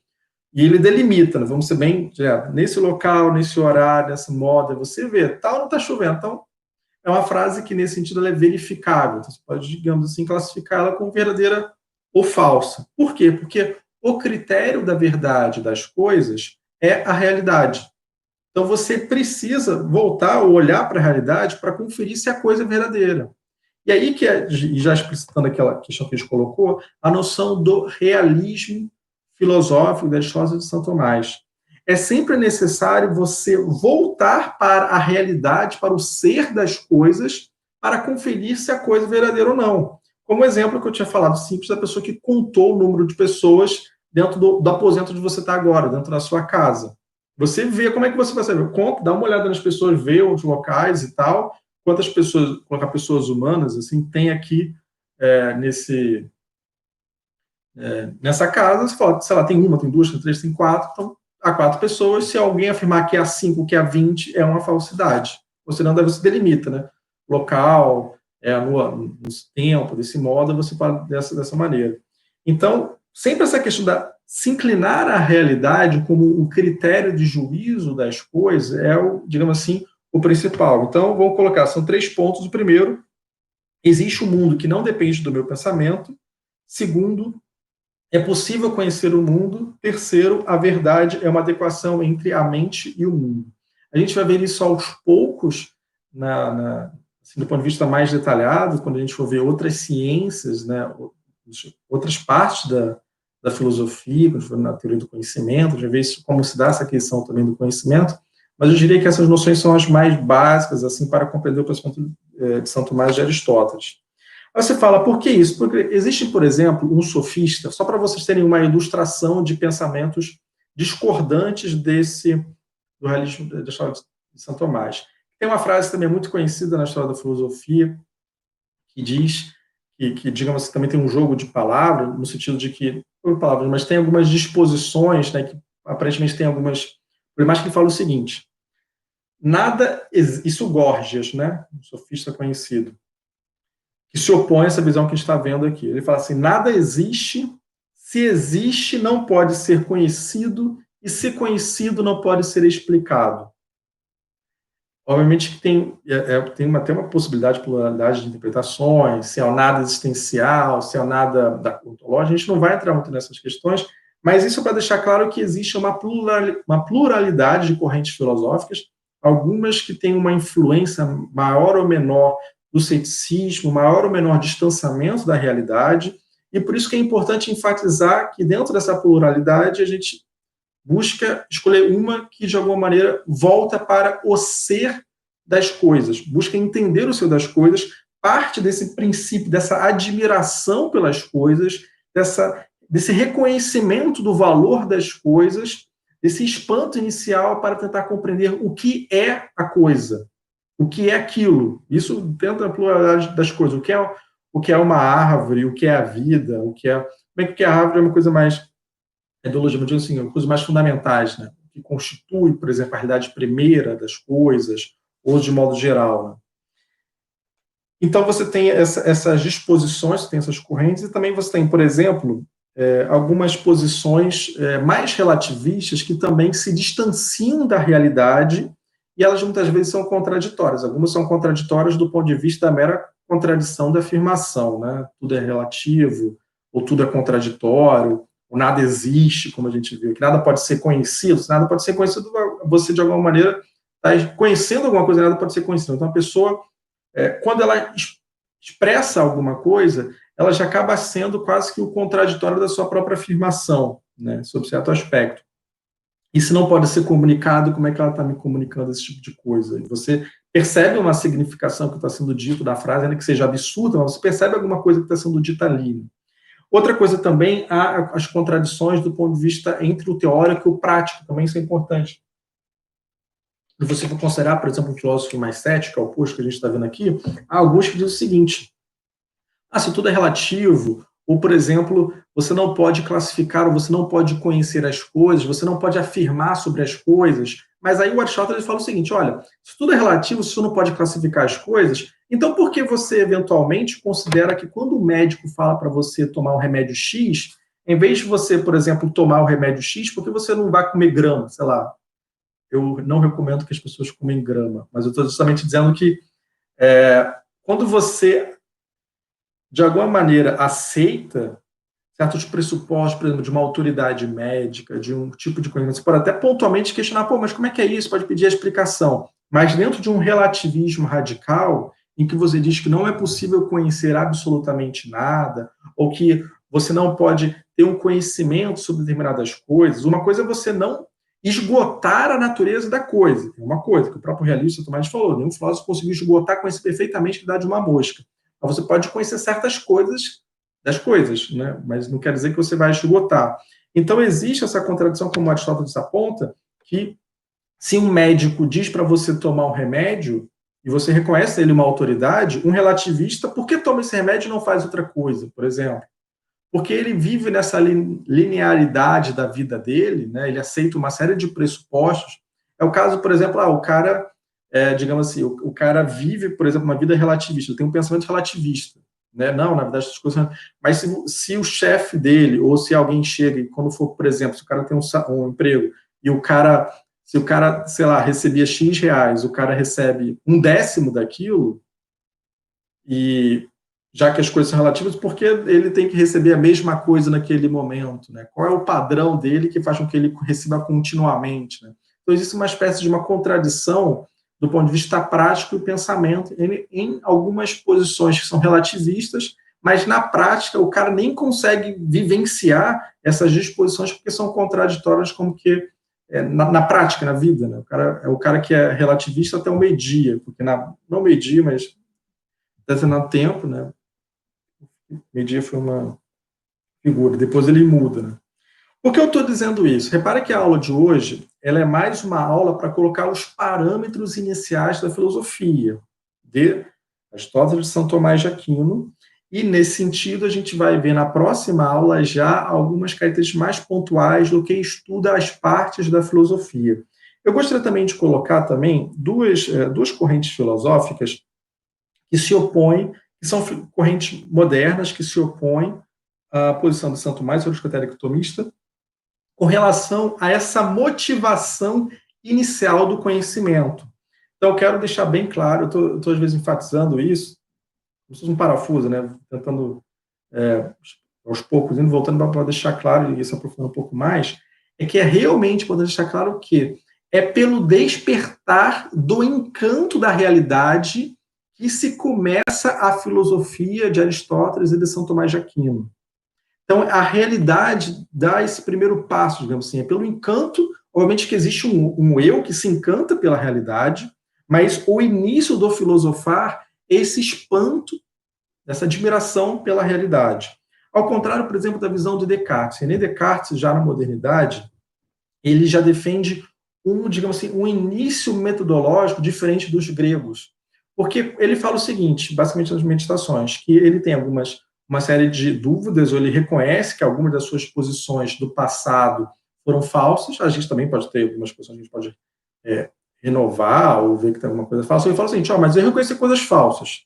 E ele delimita, né, vamos ser bem direto, nesse local, nesse horário, nessa moda, você vê, tá ou não está chovendo? Então, é uma frase que, nesse sentido, ela é verificável. Então, você pode, digamos assim, classificar ela como verdadeira ou falsa. Por quê? Porque o critério da verdade das coisas é a realidade. Então, você precisa voltar ou olhar para a realidade para conferir se a coisa é verdadeira. E aí, já explicitando aquela questão que a gente colocou, a noção do realismo filosófico da história de São Tomás. É sempre necessário você voltar para a realidade, para o ser das coisas, para conferir se a coisa é verdadeira ou não. Como exemplo que eu tinha falado, simples, da pessoa que contou o número de pessoas dentro do aposento onde você está agora, dentro da sua casa. Você vê como é que você vai saber. Conta, dá uma olhada nas pessoas, vê os locais e tal, quantas pessoas, colocar pessoas humanas, assim, tem aqui nessa casa, você fala, sei lá, tem uma, tem duas, tem três, tem quatro, então há 4 pessoas, se alguém afirmar que há 5, que há 20, é uma falsidade. Você não deve se delimita, né? Local, no tempo, desse modo, você fala dessa maneira. Então, sempre essa questão da se inclinar à realidade como o critério de juízo das coisas é, digamos assim, o principal. Então, vamos colocar, são 3 pontos. O primeiro, existe um mundo que não depende do meu pensamento. Segundo, é possível conhecer o mundo. Terceiro, a verdade é uma adequação entre a mente e o mundo. A gente vai ver isso aos poucos, assim, do ponto de vista mais detalhado, quando a gente for ver outras ciências, né, outras partes da filosofia, quando for na teoria do conhecimento, a gente vai ver isso, como se dá essa questão também do conhecimento, mas eu diria que essas noções são as mais básicas, assim, para compreender o pensamento de São Tomás de Aristóteles. Aí você fala, por que isso? Porque existe, por exemplo, um sofista, só para vocês terem uma ilustração de pensamentos discordantes do realismo da história de São Tomás. Tem uma frase também muito conhecida na história da filosofia, que diz que digamos assim, também tem um jogo de palavras, no sentido de que, não palavras, mas tem algumas disposições, né, que aparentemente tem algumas problemáticas que falam o seguinte, isso Gorgias, né, um sofista conhecido, que se opõe a essa visão que a gente está vendo aqui. Ele fala assim, nada existe, se existe, não pode ser conhecido, e se conhecido, não pode ser explicado. Obviamente que tem até uma possibilidade de pluralidade de interpretações, se é o nada existencial, se é o nada da ontológica, a gente não vai entrar muito nessas questões, mas isso é para deixar claro que existe uma pluralidade de correntes filosóficas, algumas que têm uma influência maior ou menor do ceticismo, maior ou menor distanciamento da realidade, e por isso que é importante enfatizar que dentro dessa pluralidade a gente busca escolher uma que, de alguma maneira, volta para o ser das coisas, busca entender o ser das coisas, parte desse princípio, dessa admiração pelas coisas, desse reconhecimento do valor das coisas, desse espanto inicial para tentar compreender o que é a coisa, o que é aquilo. Isso dentro da pluralidade das coisas, o que é uma árvore, o que é a vida, o que é a árvore é uma coisa mais ideologia, mas assim, coisas mais fundamentais, né? Que constitui, por exemplo, a realidade primeira das coisas, ou de modo geral. Né? Então, você tem essas disposições, você tem essas correntes, e também você tem, por exemplo, algumas posições mais relativistas que também se distanciam da realidade e elas muitas vezes são contraditórias. Algumas são contraditórias do ponto de vista da mera contradição da afirmação, né? Tudo é relativo, ou tudo é contraditório, ou nada existe, como a gente viu, que nada pode ser conhecido, se nada pode ser conhecido, você de alguma maneira está conhecendo alguma coisa, nada pode ser conhecido. Então a pessoa, quando ela expressa alguma coisa, ela já acaba sendo quase que o contraditório da sua própria afirmação, né, sob certo aspecto. E se não pode ser comunicado, como é que ela está me comunicando esse tipo de coisa? E você percebe uma significação que está sendo dito da frase, ainda que seja absurda, mas você percebe alguma coisa que está sendo dita ali. Outra coisa também, há as contradições do ponto de vista entre o teórico e o prático, também isso é importante. Se você for considerar, por exemplo, um filósofo mais cético, ao oposto que a gente está vendo aqui, há alguns que dizem o seguinte, se tudo é relativo, ou, por exemplo, você não pode classificar, ou você não pode conhecer as coisas, você não pode afirmar sobre as coisas, mas aí o Aristóteles fala o seguinte, olha, se tudo é relativo, se você não pode classificar as coisas, então por que você eventualmente considera que quando o médico fala para você tomar um remédio X, em vez de você, por exemplo, tomar o remédio X, por que você não vai comer grama, sei lá, eu não recomendo que as pessoas comem grama, mas eu estou justamente dizendo que quando você, de alguma maneira, aceita certos pressupostos, por exemplo, de uma autoridade médica, de um tipo de conhecimento, você pode até pontualmente questionar, mas como é que é isso? Pode pedir a explicação. Mas dentro de um relativismo radical, em que você diz que não é possível conhecer absolutamente nada, ou que você não pode ter um conhecimento sobre determinadas coisas, uma coisa é você não esgotar a natureza da coisa. É uma coisa que o próprio realista Tomás falou, nenhum filósofo conseguiu esgotar, conhecer perfeitamente a idade de uma mosca. Mas você pode conhecer certas coisas das coisas, né? Mas não quer dizer que você vai esgotar. Então, existe essa contradição, como Aristóteles aponta, que se um médico diz para você tomar um remédio, e você reconhece ele uma autoridade, um relativista, por que toma esse remédio e não faz outra coisa, por exemplo? Porque ele vive nessa linearidade da vida dele, né? Ele aceita uma série de pressupostos. É o caso, por exemplo, o cara, digamos assim, o cara vive, por exemplo, uma vida relativista, ele tem um pensamento relativista. né? Não, na verdade, essas coisas... Mas se o chefe dele, ou se alguém chega, e quando for, por exemplo, se o cara tem um emprego, e se o cara, sei lá, recebia X reais, o cara recebe 1/10 daquilo, e já que as coisas são relativas, porque ele tem que receber a mesma coisa naquele momento, né? Qual é o padrão dele que faz com que ele receba continuamente, né? Então, existe uma espécie de uma contradição do ponto de vista prático e pensamento em algumas posições que são relativistas, mas na prática o cara nem consegue vivenciar essas disposições porque são contraditórias, como que na prática, na vida, né? O cara é o cara que é relativista até o meio-dia, porque não meio-dia, mas determinado tempo, né? Meio-dia foi uma figura, depois ele muda, né? Por que eu estou dizendo isso? Repara que a aula de hoje ela é mais uma aula para colocar os parâmetros iniciais da filosofia de Aristóteles de São Tomás de Aquino, e nesse sentido a gente vai ver na próxima aula já algumas características mais pontuais do que estuda as partes da filosofia. Eu gostaria também de colocar também duas correntes filosóficas que se opõem, que são correntes modernas que se opõem à posição de Santo Tomás, aristotélico tomista, com relação a essa motivação inicial do conhecimento. Então, eu quero deixar bem claro, eu estou às vezes enfatizando isso, como se fosse um parafuso, né? Tentando, aos poucos, indo voltando para deixar claro e se aprofundar um pouco mais, é que é realmente importante deixar claro que é pelo despertar do encanto da realidade que se começa a filosofia de Aristóteles e de São Tomás de Aquino. Então, a realidade dá esse primeiro passo, digamos assim, é pelo encanto, obviamente que existe um eu que se encanta pela realidade, mas o início do filosofar é esse espanto, essa admiração pela realidade. Ao contrário, por exemplo, da visão de Descartes. René Descartes, já na modernidade, ele já defende digamos assim, um início metodológico diferente dos gregos. Porque ele fala o seguinte, basicamente nas meditações, que ele tem uma série de dúvidas, ou ele reconhece que algumas das suas posições do passado foram falsas, a gente também pode ter algumas posições que a gente pode renovar, ou ver que tem alguma coisa falsa, ele fala o seguinte, mas eu reconheci coisas falsas.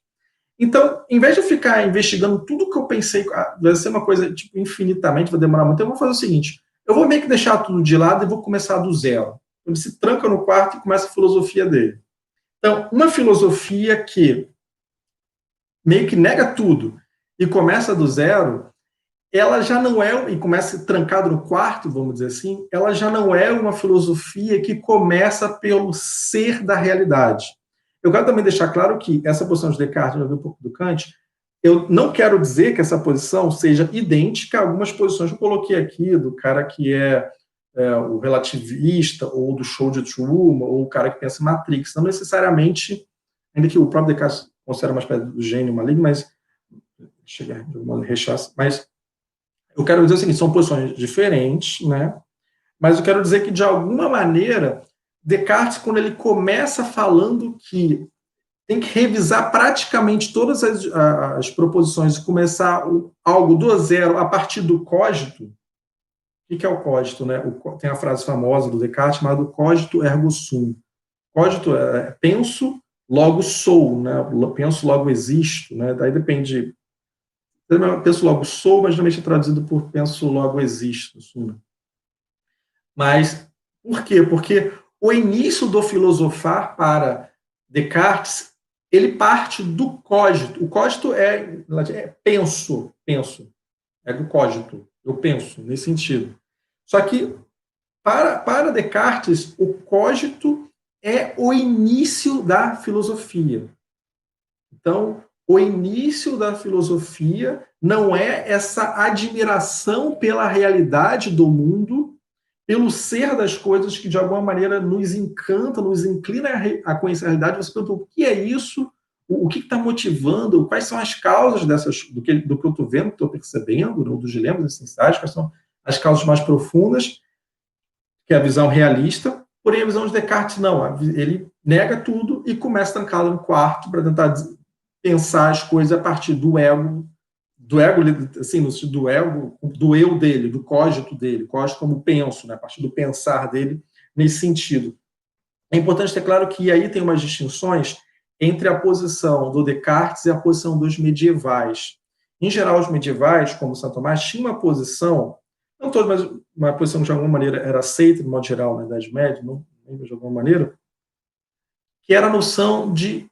Então, em vez de eu ficar investigando tudo que eu pensei, vai ser uma coisa tipo, infinitamente, vai demorar muito tempo, eu vou fazer o seguinte, eu vou meio que deixar tudo de lado e vou começar do zero. Ele se tranca no quarto e começa a filosofia dele. Então, uma filosofia que meio que nega tudo e começa do zero, ela já não é, e começa trancado no quarto, vamos dizer assim, ela já não é uma filosofia que começa pelo ser da realidade. Eu quero também deixar claro que essa posição de Descartes, já vi um pouco do Kant, eu não quero dizer que essa posição seja idêntica a algumas posições que eu coloquei aqui, do cara que é o relativista, ou do show de Truman, ou o cara que pensa em Matrix. Não necessariamente, ainda que o próprio Descartes considera uma espécie do gênio maligno, mas chegar de alguma rechaço, mas eu quero dizer o seguinte, são posições diferentes, né? Mas eu quero dizer que, de alguma maneira, Descartes, quando ele começa falando que tem que revisar praticamente todas as proposições e começar algo do zero a partir do cogito, o que é o cogito, né? Tem a frase famosa do Descartes chamada cogito ergo sum. Cogito é penso, logo sou, né? Penso, logo existo, né? Daí depende. Penso, logo sou, mas geralmente é traduzido por penso, logo existo. Sum. Mas por quê? Porque o início do filosofar para Descartes, ele parte do cogito. O cogito é penso, é do cogito, eu penso, nesse sentido. Só que, para Descartes, o cogito é o início da filosofia. Então, o início da filosofia não é essa admiração pela realidade do mundo, pelo ser das coisas que, de alguma maneira, nos encanta, nos inclina a conhecer a realidade. Você pergunta, o que é isso? O que está motivando? Quais são as causas do que eu estou vendo, que estou percebendo, dos dilemas essenciais? Quais são as causas mais profundas? Que é a visão realista. Porém, a visão de Descartes, não. Ele nega tudo e começa a trancar no quarto para tentar pensar as coisas a partir do ego, assim, no sentido do ego, do eu dele, do cogito dele, cogito como penso, né, a partir do pensar dele, nesse sentido. É importante ter claro que aí tem umas distinções entre a posição do Descartes e a posição dos medievais. Em geral, os medievais, como Santo Tomás, tinham uma posição, não toda, mas uma posição que de alguma maneira era aceita, de modo geral, na Idade Média, não, de alguma maneira, que era a noção de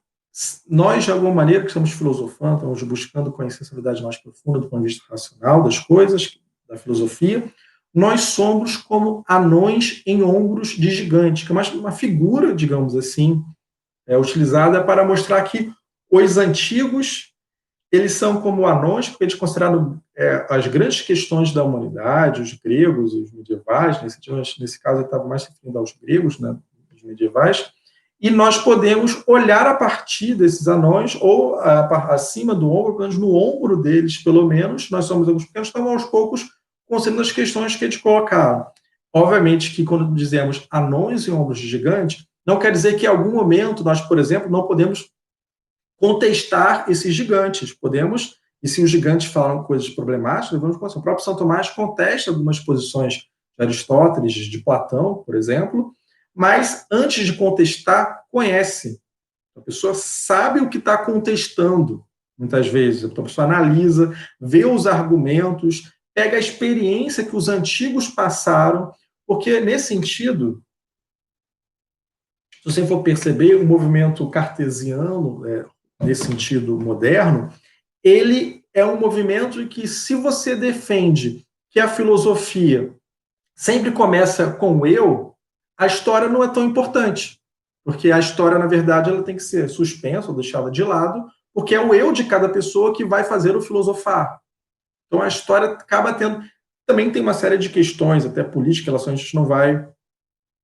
nós, de alguma maneira, que estamos filosofando, estamos buscando conhecer essa verdade mais profunda do ponto de vista racional das coisas, da filosofia, nós somos como anões em ombros de gigante, que é uma figura, digamos assim, utilizada para mostrar que os antigos, eles são como anões, porque eles consideraram as grandes questões da humanidade, os gregos, os medievais, nesse caso ele estava mais se referindo aos gregos, né, os medievais, e nós podemos olhar a partir desses anões, ou acima do ombro, pelo menos no ombro deles, pelo menos, nós somos alguns pequenos, estamos aos poucos considerando as questões que eles colocaram. Obviamente que quando dizemos anões em ombros de gigante, não quer dizer que em algum momento nós, por exemplo, não podemos contestar esses gigantes. Podemos, e se os gigantes falam coisas problemáticas, vamos contestar. O próprio São Tomás contesta algumas posições de Aristóteles, de Platão, por exemplo, mas antes de contestar, conhece. A pessoa sabe o que está contestando, muitas vezes. Então, a pessoa analisa, vê os argumentos, pega a experiência que os antigos passaram, porque, nesse sentido, se você for perceber, o movimento cartesiano, nesse sentido moderno, ele é um movimento em que, se você defende que a filosofia sempre começa com o eu, a história não é tão importante, porque a história, na verdade, ela tem que ser suspensa ou deixada de lado, porque é o eu de cada pessoa que vai fazer o filosofar. Então, a história acaba tendo... Também tem uma série de questões, até política, relações, a gente não vai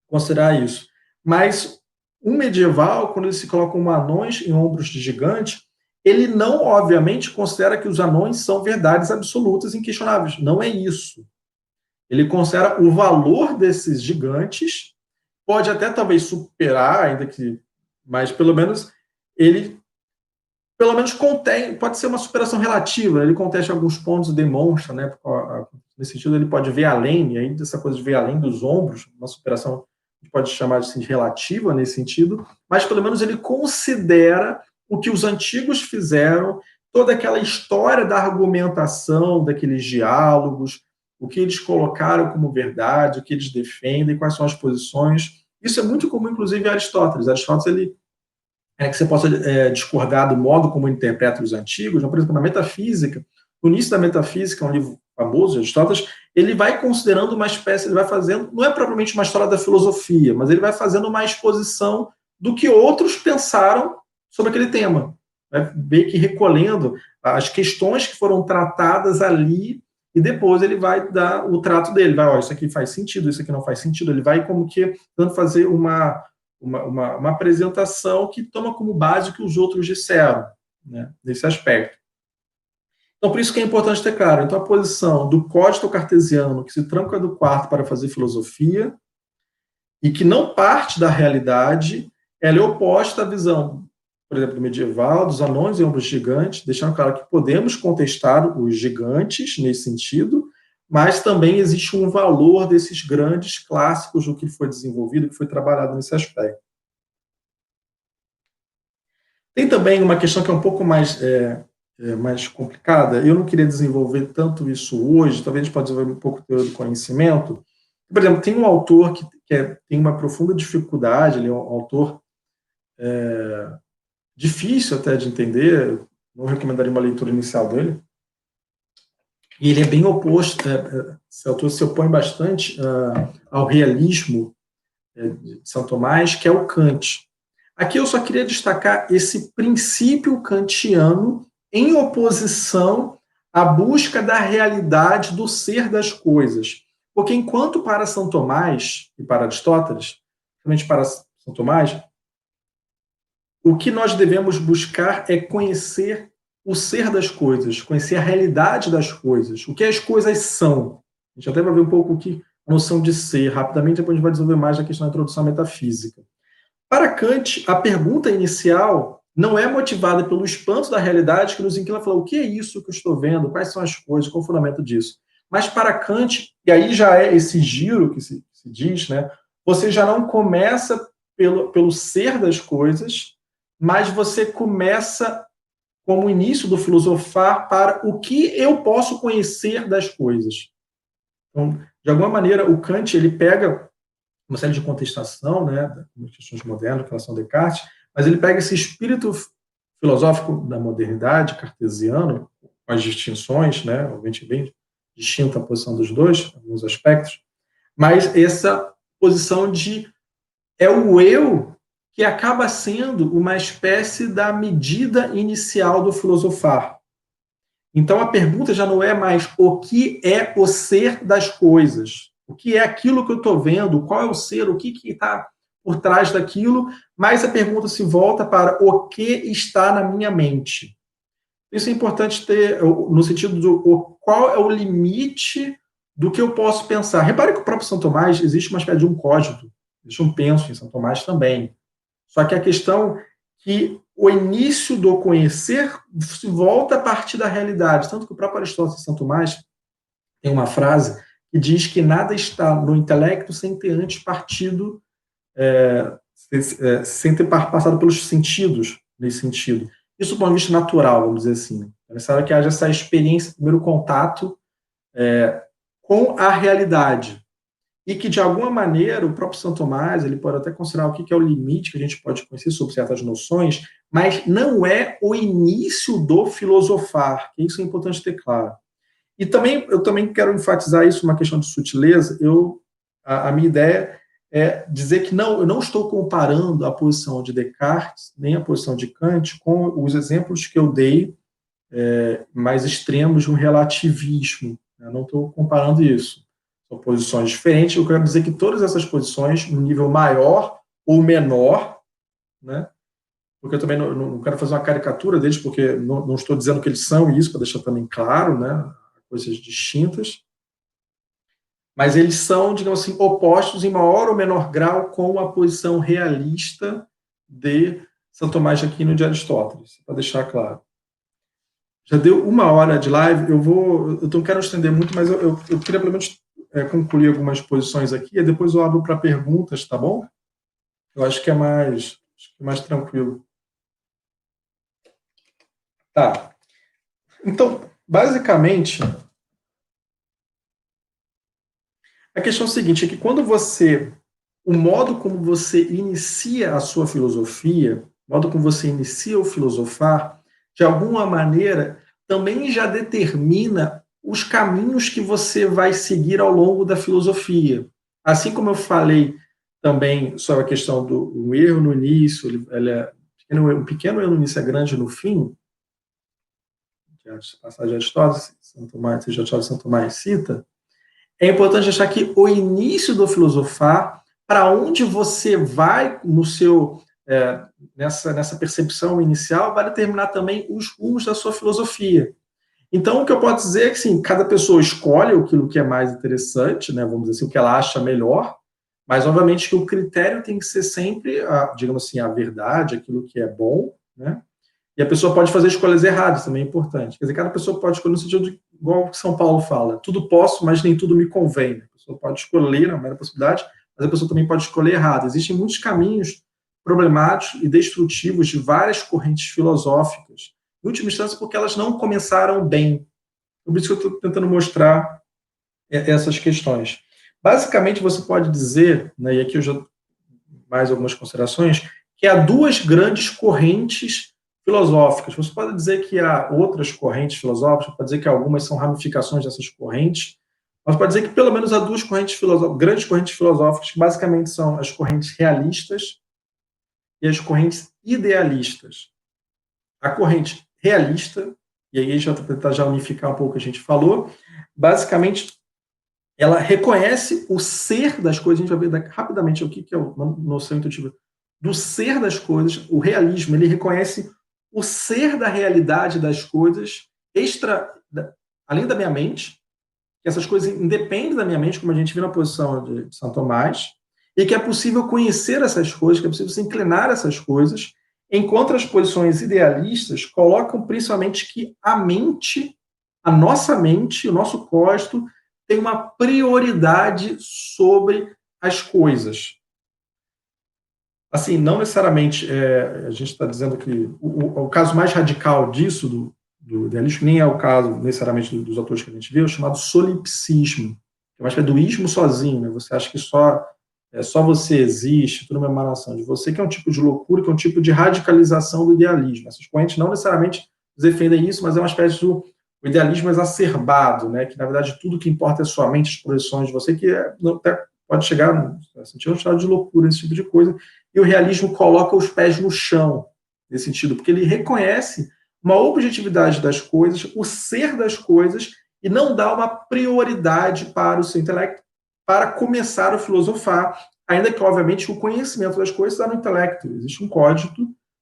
considerar isso. Mas um medieval, quando ele se coloca como anões em ombros de gigantes, ele não, obviamente, considera que os anões são verdades absolutas e inquestionáveis. Não é isso. Ele considera o valor desses gigantes, pode até talvez superar, ainda que, mas pelo menos ele contém, pode ser uma superação relativa, ele contesta alguns pontos e demonstra, né, nesse sentido ele pode ver além, e aí dessa coisa de ver além dos ombros, uma superação a gente pode chamar assim, de relativa nesse sentido, mas pelo menos ele considera o que os antigos fizeram, toda aquela história da argumentação, daqueles diálogos, o que eles colocaram como verdade, o que eles defendem, quais são as posições. Isso é muito comum, inclusive, em Aristóteles. Aristóteles, ele que você possa discordar do modo como interpreta os antigos, por exemplo, na Metafísica, no início da Metafísica, um livro famoso de Aristóteles, ele vai considerando uma espécie, ele vai fazendo, não é propriamente uma história da filosofia, mas ele vai fazendo uma exposição do que outros pensaram sobre aquele tema. Vai ver que recolhendo as questões que foram tratadas ali, e depois ele vai dar o trato dele, vai, isso aqui faz sentido, isso aqui não faz sentido, ele vai como que tentando fazer uma apresentação que toma como base o que os outros disseram, né, nesse aspecto. Então, por isso que é importante ter claro. Então, a posição do código cartesiano, que se tranca do quarto para fazer filosofia, e que não parte da realidade, ela é oposta à visão, por exemplo, do medieval, dos anões e ombros gigantes, deixando claro que podemos contestar os gigantes nesse sentido, mas também existe um valor desses grandes clássicos do que foi desenvolvido, que foi trabalhado nesse aspecto. Tem também uma questão que é um pouco mais complicada, eu não queria desenvolver tanto isso hoje, talvez a gente possa desenvolver um pouco do conhecimento. Por exemplo, tem um autor que tem uma profunda dificuldade, ele é um autor difícil até de entender, não recomendaria uma leitura inicial dele, e ele é bem oposto, esse autor se opõe bastante ao realismo de São Tomás, que é o Kant. Aqui eu só queria destacar esse princípio kantiano em oposição à busca da realidade do ser das coisas. Porque enquanto para São Tomás e para Aristóteles, principalmente para São Tomás, o que nós devemos buscar é conhecer o ser das coisas, conhecer a realidade das coisas, o que as coisas são. A gente até vai ver um pouco o que a noção de ser, rapidamente, depois a gente vai desenvolver mais a questão da introdução à metafísica. Para Kant, a pergunta inicial não é motivada pelo espanto da realidade que nos inclina a falar o que é isso que eu estou vendo, quais são as coisas, qual é o fundamento disso. Mas para Kant, e aí já é esse giro que se diz, né, você já não começa pelo ser das coisas, mas você começa como início do filosofar para o que eu posso conhecer das coisas. Então, de alguma maneira, o Kant ele pega uma série de contestação, né, das questões modernas, em relação a Descartes, mas ele pega esse espírito filosófico da modernidade, cartesiano, com as distinções, né, obviamente bem distinta a posição dos dois, em alguns aspectos, mas essa posição de é o eu que acaba sendo uma espécie da medida inicial do filosofar. Então a pergunta já não é mais o que é o ser das coisas, o que é aquilo que eu estou vendo, qual é o ser, o que está por trás daquilo, mas a pergunta se volta para o que está na minha mente. Isso é importante ter no sentido do qual é o limite do que eu posso pensar. Repare que o próprio São Tomás existe uma espécie de um código, existe um penso em São Tomás também. Só que a questão é que o início do conhecer se volta a partir da realidade. Tanto que o próprio Aristóteles e São Tomás tem uma frase que diz que nada está no intelecto sem ter antes partido, sem ter passado pelos sentidos, nesse sentido. Isso do ponto de vista natural, vamos dizer assim. É necessário que haja essa experiência, primeiro contato com a realidade. E que, de alguma maneira, o próprio São Tomás ele pode até considerar o que é o limite que a gente pode conhecer sobre certas noções, mas não é o início do filosofar, que isso é importante ter claro. E também, eu também quero enfatizar isso, uma questão de sutileza. A minha ideia é dizer que não, eu não estou comparando a posição de Descartes, nem a posição de Kant, com os exemplos que eu dei mais extremos de um relativismo. Eu não estou comparando isso. São posições diferentes. Eu quero dizer que todas essas posições, no nível maior ou menor, né? Porque eu também não quero fazer uma caricatura deles, porque não estou dizendo que eles são isso, para deixar também claro, né? Coisas distintas. Mas eles são, digamos assim, opostos em maior ou menor grau com a posição realista de São Tomás de Aquino e de Aristóteles, para deixar claro. Já deu 1 hora de live, eu não quero estender muito, mas eu queria pelo menos concluir algumas posições aqui, e depois eu abro para perguntas, tá bom? Eu acho que é mais tranquilo. Tá. Então, basicamente, a questão é a seguinte, é que o modo como você inicia a sua filosofia, o modo como você inicia o filosofar, de alguma maneira, também já determina os caminhos que você vai seguir ao longo da filosofia. Assim como eu falei também sobre a questão do erro no início, ele é um pequeno erro no início é grande no fim, passagem de Aristóteles, Santo Tomás cita, é importante achar que o início do filosofar, para onde você vai no seu nessa percepção inicial, vai determinar também os rumos da sua filosofia. Então, o que eu posso dizer é que, sim, cada pessoa escolhe aquilo que é mais interessante, né, vamos dizer assim, o que ela acha melhor, mas, obviamente, que o critério tem que ser sempre, digamos assim, a verdade, aquilo que é bom, né? E a pessoa pode fazer escolhas erradas, também é importante. Quer dizer, cada pessoa pode escolher no sentido de, igual São Paulo fala, tudo posso, mas nem tudo me convém. A pessoa pode escolher, na mera possibilidade, mas a pessoa também pode escolher errado. Existem muitos caminhos problemáticos e destrutivos de várias correntes filosóficas, em última instância, porque elas não começaram bem. Por isso que eu estou tentando mostrar essas questões. Basicamente, você pode dizer, né, e aqui eu já mais algumas considerações, que há duas grandes correntes filosóficas. Você pode dizer que há outras correntes filosóficas, pode dizer que algumas são ramificações dessas correntes, mas pode dizer que pelo menos há duas correntes filosóficas, grandes correntes filosóficas, que basicamente são as correntes realistas e as correntes idealistas. A corrente realista, e aí a gente vai tentar já unificar um pouco o que a gente falou, basicamente ela reconhece o ser das coisas, a gente vai ver rapidamente o que é a noção intuitiva do ser das coisas, o realismo, ele reconhece o ser da realidade das coisas, além da minha mente, que essas coisas independem da minha mente, como a gente viu na posição de São Tomás, e que é possível conhecer essas coisas, que é possível se inclinar essas coisas, enquanto as posições idealistas colocam principalmente que a mente, a nossa mente, o nosso código, tem uma prioridade sobre as coisas. Assim, não necessariamente, a gente está dizendo que o caso mais radical disso, do idealismo, nem é o caso necessariamente dos autores que a gente viu, é o chamado solipsismo, que é uma espécie do ismo sozinho, né? Você acha que só você existe, tudo é uma emanação de você, que é um tipo de loucura, que é um tipo de radicalização do idealismo. Essas correntes não necessariamente defendem isso, mas é uma espécie do idealismo exacerbado, né? Que na verdade tudo que importa é sua mente, as projeções de você, que até pode chegar a sentir um estado de loucura, esse tipo de coisa. E o realismo coloca os pés no chão, nesse sentido, porque ele reconhece uma objetividade das coisas, o ser das coisas, e não dá uma prioridade para o seu intelecto para começar a filosofar, ainda que, obviamente, o conhecimento das coisas está no intelecto. Existe um código,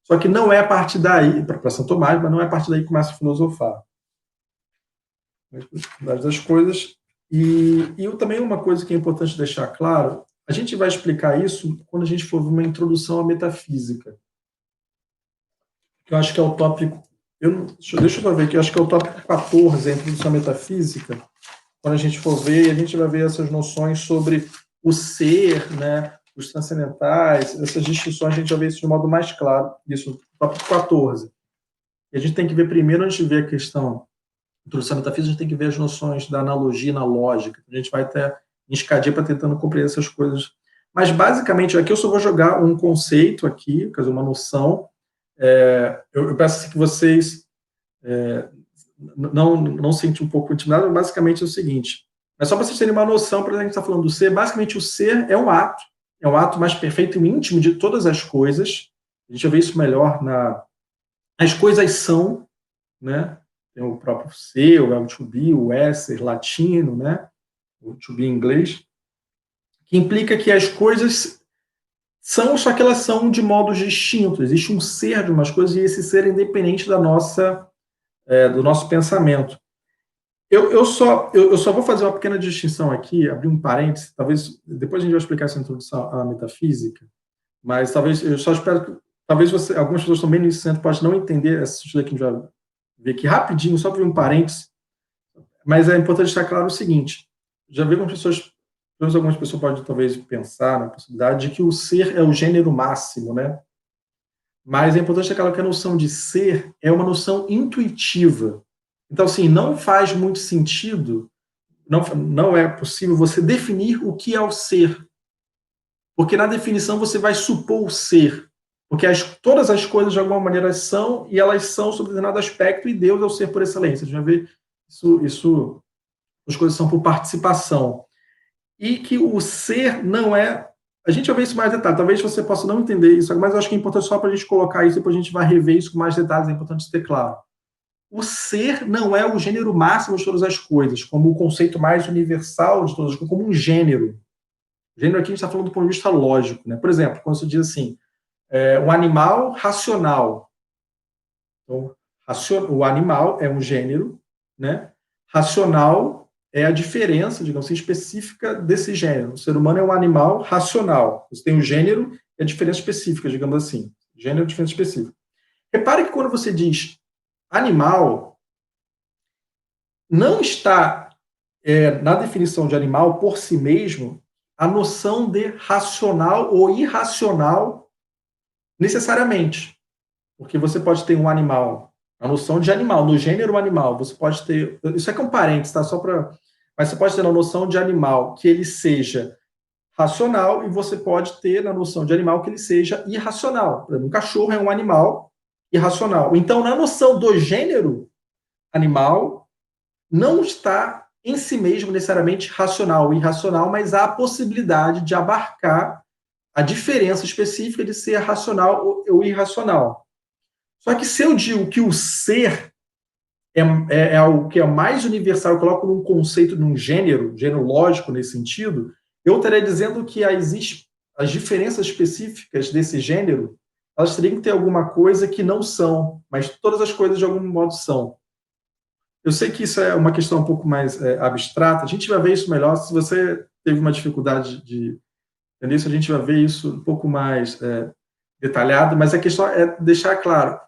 só que não é a partir daí, para São Tomás, mas não é a partir daí que começa a filosofar. Das coisas. E também uma coisa que é importante deixar claro, a gente vai explicar isso quando a gente for ver uma introdução à metafísica, que eu acho que é o tópico, deixa eu ver aqui, eu acho que é o tópico 14, a introdução à metafísica, quando a gente for ver, a gente vai ver essas noções sobre o ser, né, os transcendentais, essas distinções, a gente vai ver isso de modo mais claro, isso no tópico 14. E a gente tem que ver primeiro, antes de ver a questão introdução à metafísica, a gente tem que ver as noções da analogia na lógica. A gente vai até em escadia para tentando compreender essas coisas. Mas, basicamente, aqui eu só vou jogar um conceito aqui, quer dizer, uma noção. Eu peço que vocês não sentem um pouco intimidados, mas basicamente é o seguinte. É só para vocês terem uma noção, para a gente estar falando do ser. Basicamente, o ser é um ato mais perfeito e íntimo de todas as coisas. A gente vai ver isso melhor as coisas são, né? Tem o próprio ser, o verbo to be, o esser latino, né? O to be em inglês, que implica que as coisas são, só que elas são de modos distintos. Existe um ser de umas coisas e esse ser é independente do nosso pensamento. Eu só vou fazer uma pequena distinção aqui, abrir um parênteses, talvez depois a gente vai explicar essa introdução à metafísica, mas talvez, eu só espero que, talvez algumas pessoas também no centro podem não entender essa estudo que a gente vai ver aqui rapidinho, só para um parênteses, mas é importante deixar claro o seguinte, já vi algumas pessoas podem talvez pensar na possibilidade de que o ser é o gênero máximo, né? Mas é importante deixar claro que a noção de ser é uma noção intuitiva. Então, assim, não faz muito sentido, não é possível você definir o que é o ser, porque na definição você vai supor o ser, porque todas as coisas de alguma maneira são, e elas são sob determinado aspecto, e Deus é o ser por excelência. A gente vai ver isso as coisas são por participação. E que o ser não é. A gente vai ver isso mais detalhe. Talvez você possa não entender isso, mas eu acho que é importante só para a gente colocar isso, depois a gente vai rever isso com mais detalhes, é importante ter claro. O ser não é o gênero máximo de todas as coisas, como o conceito mais universal de todas as coisas, como um gênero. O gênero aqui a gente está falando do ponto de vista lógico. Né? Por exemplo, quando você diz assim, um animal racional. Então, o animal é um gênero, né? Racional é a diferença, digamos assim, específica desse gênero. O ser humano é um animal racional. Você tem o gênero e a diferença específica, digamos assim. Gênero e diferença específica. Repare que quando você diz animal, não está na definição de animal por si mesmo a noção de racional ou irracional necessariamente. Porque você pode ter um animal, a noção de animal, no gênero animal, você pode ter. Isso aqui é um parênteses, tá? Só para. Mas você pode ter na noção de animal que ele seja racional e você pode ter na noção de animal que ele seja irracional. Por exemplo, um cachorro é um animal irracional. Então, na noção do gênero animal, não está em si mesmo necessariamente racional ou irracional, mas há a possibilidade de abarcar a diferença específica de ser racional ou irracional. Só que se eu digo que o ser é algo que é mais universal, eu coloco num conceito, num gênero lógico nesse sentido, eu estaria dizendo que as diferenças específicas desse gênero, elas teriam que ter alguma coisa que não são, mas todas as coisas de algum modo são. Eu sei que isso é uma questão um pouco mais abstrata, a gente vai ver isso melhor, se você teve uma dificuldade de entender isso, a gente vai ver isso um pouco mais detalhado, mas a questão é deixar claro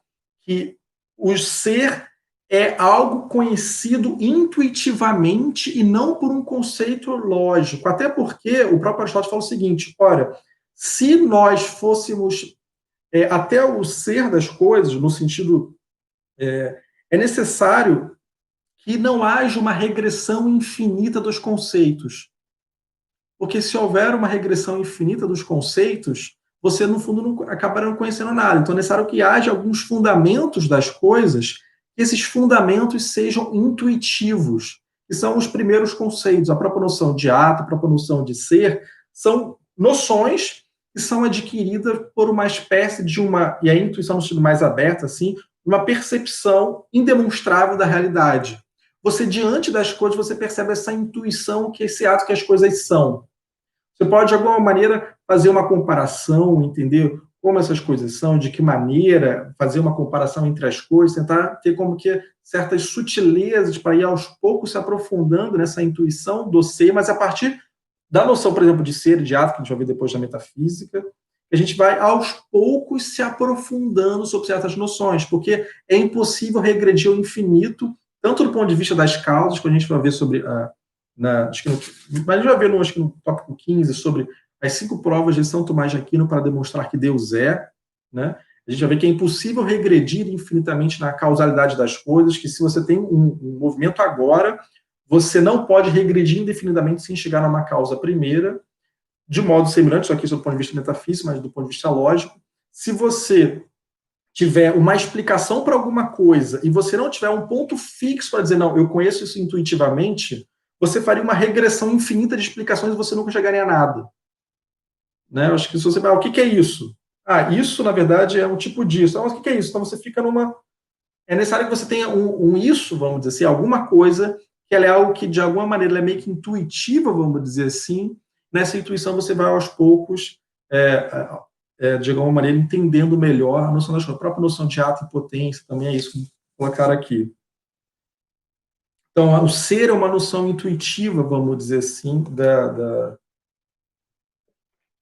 que o ser é algo conhecido intuitivamente e não por um conceito lógico. Até porque o próprio Aristóteles fala o seguinte, olha, Se nós fôssemos até o ser das coisas, no sentido, é necessário que não haja uma regressão infinita dos conceitos. Porque se houver uma regressão infinita dos conceitos, você, no fundo, não acabará não conhecendo nada. Então, é necessário que haja alguns fundamentos das coisas, que esses fundamentos sejam intuitivos, que são os primeiros conceitos. A própria noção de ato, a própria noção de ser, são noções que são adquiridas por uma espécie de e a intuição no sentido mais aberto, assim, uma percepção indemonstrável da realidade. Você, diante das coisas, você percebe essa intuição, que esse ato que as coisas são. Você pode, de alguma maneira, fazer uma comparação, entender como essas coisas são, de que maneira, fazer uma comparação entre as coisas, tentar ter como que certas sutilezas para ir aos poucos se aprofundando nessa intuição do ser, mas a partir da noção, por exemplo, de ser e de ato, que a gente vai ver depois da metafísica, a gente vai aos poucos se aprofundando sobre certas noções, porque é impossível regredir ao infinito, tanto do ponto de vista das causas, quando a gente vai ver sobre mas a gente vai ver acho que no tópico 15 sobre as 5 provas de São Tomás de Aquino para demonstrar que Deus é, né? A gente vai ver que é impossível regredir infinitamente na causalidade das coisas, que se você tem um movimento agora, você não pode regredir indefinidamente sem chegar numa causa primeira, de modo semelhante, só que isso do ponto de vista metafísico, mas do ponto de vista lógico. Se você tiver uma explicação para alguma coisa e você não tiver um ponto fixo para dizer, não, eu conheço isso intuitivamente, você faria uma regressão infinita de explicações e você nunca chegaria a nada. Né? Eu acho que se você vai, o que é isso? Isso, na verdade, é um tipo disso. Mas o que é isso? Então você fica numa... É necessário que você tenha um isso, vamos dizer assim, alguma coisa, que ela é algo que, de alguma maneira, ela é meio que intuitiva, vamos dizer assim. Nessa intuição você vai, aos poucos, de alguma maneira, entendendo melhor a noção das coisas. A própria noção de ato e potência também é isso que eu vou colocar aqui. Então, o ser é uma noção intuitiva, vamos dizer assim,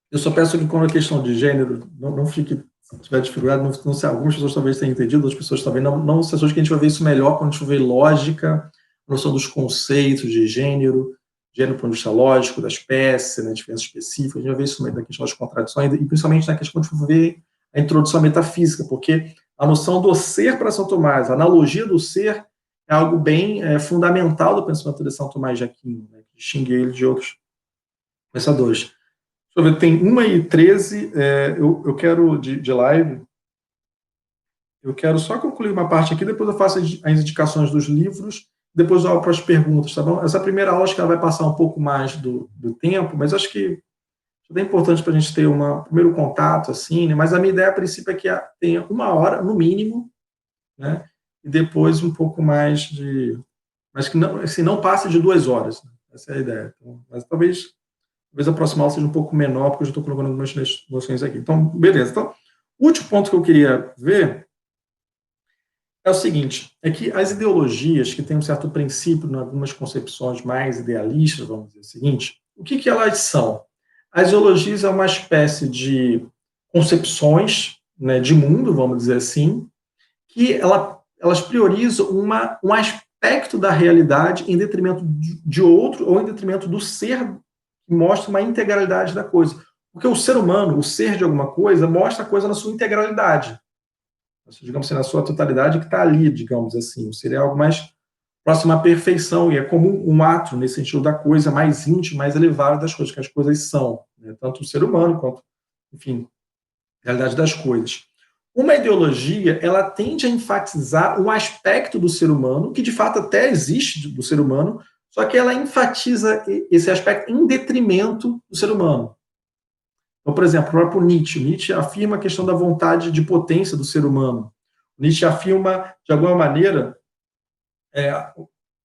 Eu só peço que, quando a questão de gênero, não fique, se tiver dificuldade, não sei, algumas pessoas talvez tenham entendido, outras pessoas também não sei, que a gente vai ver isso melhor quando a gente vai ver lógica, a noção dos conceitos de gênero do ponto de vista lógico, da espécie, né, diferenças específicas, a gente vai ver isso na questão das contradições, e principalmente na questão de ver a introdução à metafísica, porque a noção do ser para São Tomás, a analogia do ser, é algo bem fundamental do pensamento de São Tomás de Aquino, né, que distingue ele de outros pensadores. Deixa eu ver, tem 1h13, eu quero, de live, eu quero só concluir uma parte aqui, depois eu faço as indicações dos livros, depois eu abro para as perguntas, tá bom? Essa primeira aula, acho que ela vai passar um pouco mais do tempo, mas acho que é importante para a gente ter um primeiro contato, assim, né? Mas a minha ideia, a princípio, é que tenha 1 hora, no mínimo, né? E depois um pouco mais mas que não, assim, não passe de 2 horas, né? Essa é a ideia. Então, mas talvez a próxima aula seja um pouco menor, porque eu já estou colocando algumas noções aqui. Então, beleza. Então, o último ponto que eu queria ver é o seguinte, é que as ideologias que têm um certo princípio, em algumas concepções mais idealistas, vamos dizer o seguinte, o que elas são? As ideologias é uma espécie de concepções, né, de mundo, vamos dizer assim, que elas priorizam um aspecto da realidade em detrimento de outro, ou em detrimento do ser, que mostra uma integralidade da coisa. Porque o ser humano, o ser de alguma coisa, mostra a coisa na sua integralidade. Digamos assim, na sua totalidade, que está ali, digamos assim. O ser é algo mais próximo à perfeição, e é como um ato, nesse sentido, da coisa mais íntima, mais elevada das coisas, que as coisas são, né? Tanto o ser humano, quanto, enfim, a realidade das coisas. Uma ideologia, ela tende a enfatizar um aspecto do ser humano, que de fato até existe do ser humano, só que ela enfatiza esse aspecto em detrimento do ser humano. Então, por exemplo, o próprio Nietzsche afirma a questão da vontade de potência do ser humano. Nietzsche afirma, de alguma maneira,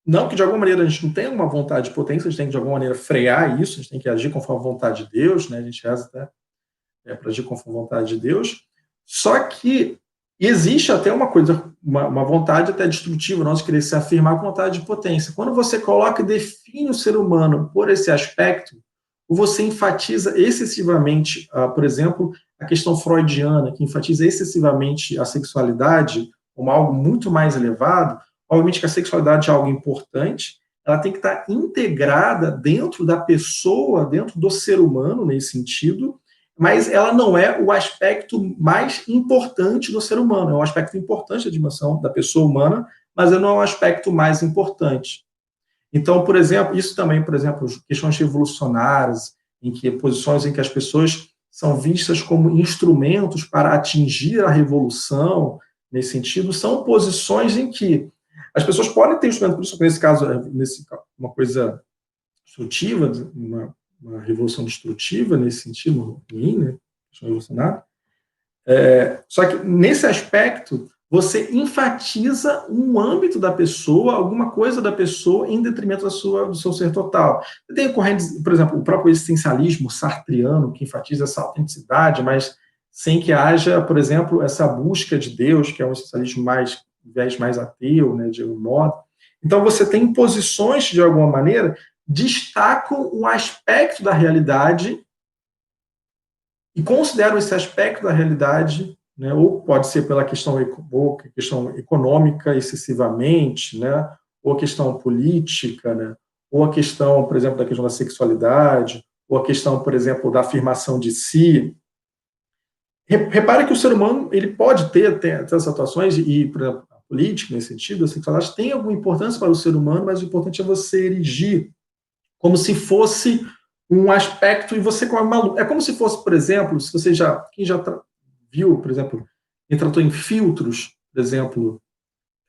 não que de alguma maneira a gente não tenha uma vontade de potência, a gente tem que de alguma maneira frear isso, a gente tem que agir conforme a vontade de Deus, né? A gente reza até para agir conforme a vontade de Deus, só que existe até uma coisa, uma vontade até destrutiva, nós querer se afirmar com vontade de potência. Quando você coloca e define o ser humano por esse aspecto, você enfatiza excessivamente, por exemplo, a questão freudiana, que enfatiza excessivamente a sexualidade como algo muito mais elevado. Obviamente que a sexualidade é algo importante, ela tem que estar integrada dentro da pessoa, dentro do ser humano, nesse sentido, mas ela não é o aspecto mais importante do ser humano, é um aspecto importante da dimensão da pessoa humana, mas não é um aspecto mais importante. Então, por exemplo, isso também, por exemplo, questões revolucionárias, em que posições em que as pessoas são vistas como instrumentos para atingir a revolução, nesse sentido, são posições em que as pessoas podem ter instrumento, por isso, nesse caso, uma coisa destrutiva, uma revolução destrutiva, nesse sentido, ruim, né? Revolucionária. Só que, nesse aspecto, você enfatiza um âmbito da pessoa, alguma coisa da pessoa, em detrimento do seu ser total. Tem correntes, por exemplo, o próprio existencialismo sartriano, que enfatiza essa autenticidade, mas sem que haja, por exemplo, essa busca de Deus, que é um existencialismo mais ateu, né, de algum modo. Então, você tem posições, de alguma maneira, destacam um aspecto da realidade e consideram esse aspecto da realidade, né, ou pode ser pela questão econômica excessivamente, né, ou a questão política, né, ou a questão, por exemplo, da questão da sexualidade, ou a questão, por exemplo, da afirmação de si. Repare que o ser humano ele pode ter essas atuações, e, por exemplo, a política, nesse sentido, a sexualidade tem alguma importância para o ser humano, mas o importante é você erigir como se fosse um aspecto, e você como maluco. É como se fosse, por exemplo, se você quem já viu, por exemplo, quem tratou em filtros, por exemplo,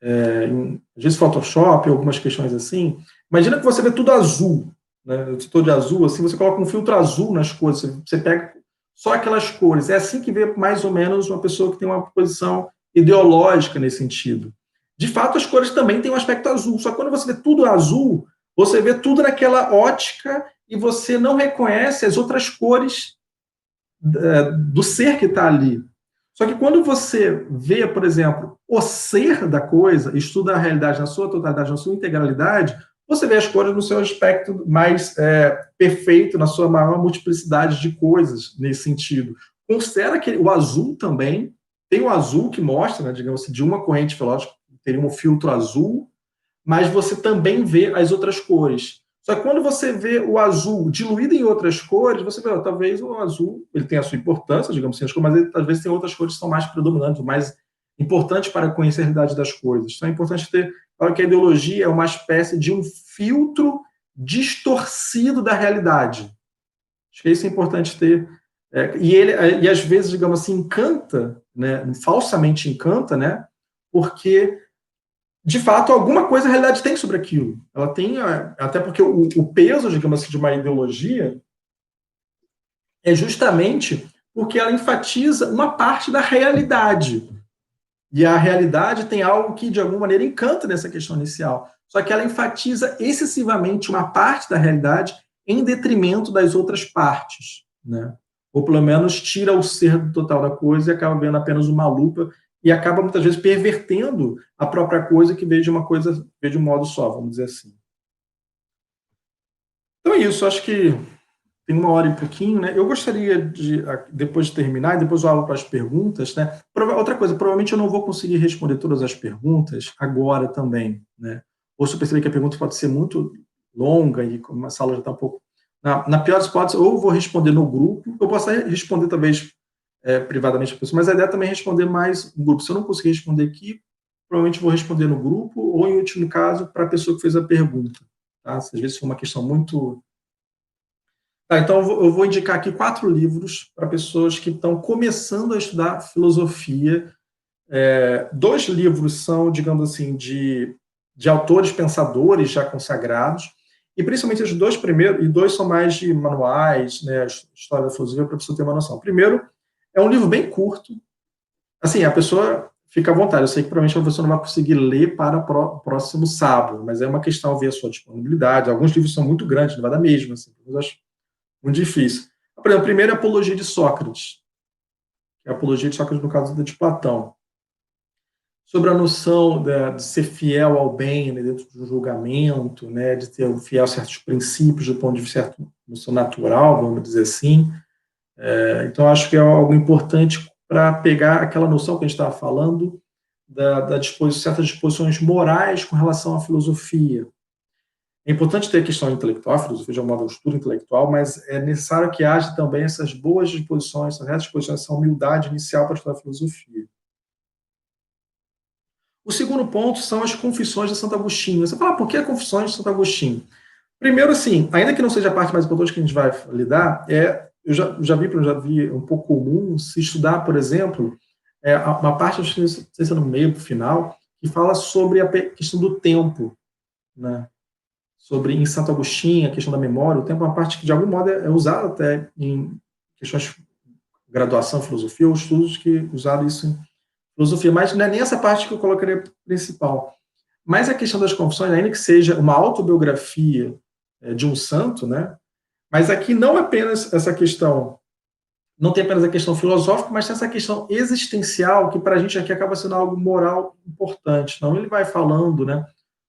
às vezes Photoshop, algumas questões assim, imagina que você vê tudo azul, né? Eu estou de azul, assim, você coloca um filtro azul nas coisas, você pega só aquelas cores. É assim que vê mais ou menos uma pessoa que tem uma posição ideológica nesse sentido. De fato, as cores também têm um aspecto azul, só que quando você vê tudo azul, você vê tudo naquela ótica e você não reconhece as outras cores do ser que está ali. Só que quando você vê, por exemplo, o ser da coisa, estuda a realidade na sua totalidade, na sua integralidade, você vê as cores no seu aspecto mais perfeito, na sua maior multiplicidade de coisas, nesse sentido. Considera que o azul também, tem o azul que mostra, né, digamos assim, de uma corrente filosófica, teria um filtro azul, mas você também vê as outras cores. Só que quando você vê o azul diluído em outras cores, você vê, talvez o azul ele tenha a sua importância, digamos assim, mas ele, talvez tem outras cores que são mais predominantes, mais importantes para conhecer a realidade das coisas. Então é importante ter, claro que a ideologia é uma espécie de um filtro distorcido da realidade. Acho que isso é importante ter. E às vezes, digamos assim, encanta, né, falsamente encanta, né, porque de fato, alguma coisa a realidade tem sobre aquilo. Ela tem, até porque o peso, digamos assim, de uma ideologia é justamente porque ela enfatiza uma parte da realidade. E a realidade tem algo que, de alguma maneira, encanta nessa questão inicial. Só que ela enfatiza excessivamente uma parte da realidade em detrimento das outras partes, né? Ou pelo menos tira o ser total da coisa e acaba vendo apenas uma lupa e acaba muitas vezes pervertendo a própria coisa que veio de uma coisa, veio de um modo só, vamos dizer assim. Então é isso, acho que tem 1 hora e pouquinho, né? Eu gostaria de, depois de terminar, e depois eu abro para as perguntas, né? Outra coisa, provavelmente eu não vou conseguir responder todas as perguntas agora também, né? Ou se eu perceber que a pergunta pode ser muito longa e como a sala já está um pouco... Na pior das hipóteses, ou eu vou responder no grupo, eu posso responder talvez privadamente a pessoa, mas a ideia é também responder mais no grupo. Se eu não conseguir responder aqui, provavelmente vou responder no grupo, ou em último caso, para a pessoa que fez a pergunta. Tá? Às vezes for uma questão muito... Então, eu vou indicar aqui 4 livros para pessoas que estão começando a estudar filosofia. 2 livros são, digamos assim, de autores pensadores já consagrados, e principalmente os 2 primeiros, e 2 são mais de manuais, né, história da filosofia, para a pessoa ter uma noção. O primeiro é um livro bem curto, assim, a pessoa fica à vontade, eu sei que provavelmente a pessoa não vai conseguir ler para o próximo sábado, mas é uma questão ver a sua disponibilidade. Alguns livros são muito grandes, não vai dar mesmo, assim, eu acho muito difícil. Por exemplo, a primeira é a Apologia de Sócrates, que é a Apologia de Sócrates no caso de Platão, sobre a noção de ser fiel ao bem, né, dentro do julgamento, né, de ter fiel a certos princípios do ponto de vista certo, noção natural, vamos dizer assim. Então, acho que é algo importante para pegar aquela noção que a gente estava falando certas disposições morais com relação à filosofia. É importante ter a questão intelectual, a filosofia de um modo estudo intelectual, mas é necessário que haja também essas boas disposições, essas retas disposições, essa humildade inicial para estudar filosofia. O segundo ponto são as confissões de Santo Agostinho. Você fala, por que confissões de Santo Agostinho? Primeiro, assim, ainda que não seja a parte mais importante que a gente vai lidar, eu já vi um pouco comum se estudar, por exemplo, uma parte, não sei se é no meio, para o final, que fala sobre a questão do tempo, né? Sobre em Santo Agostinho, a questão da memória, o tempo é uma parte que, de algum modo, é usada até em questões de graduação em filosofia, ou estudos que usaram isso em filosofia, mas não é nem essa parte que eu colocaria principal. Mas a questão das confissões, ainda que seja uma autobiografia de um santo, né? Mas aqui não apenas essa questão, não tem apenas a questão filosófica, mas tem essa questão existencial, que para a gente aqui acaba sendo algo moral importante. Então, ele vai falando, né?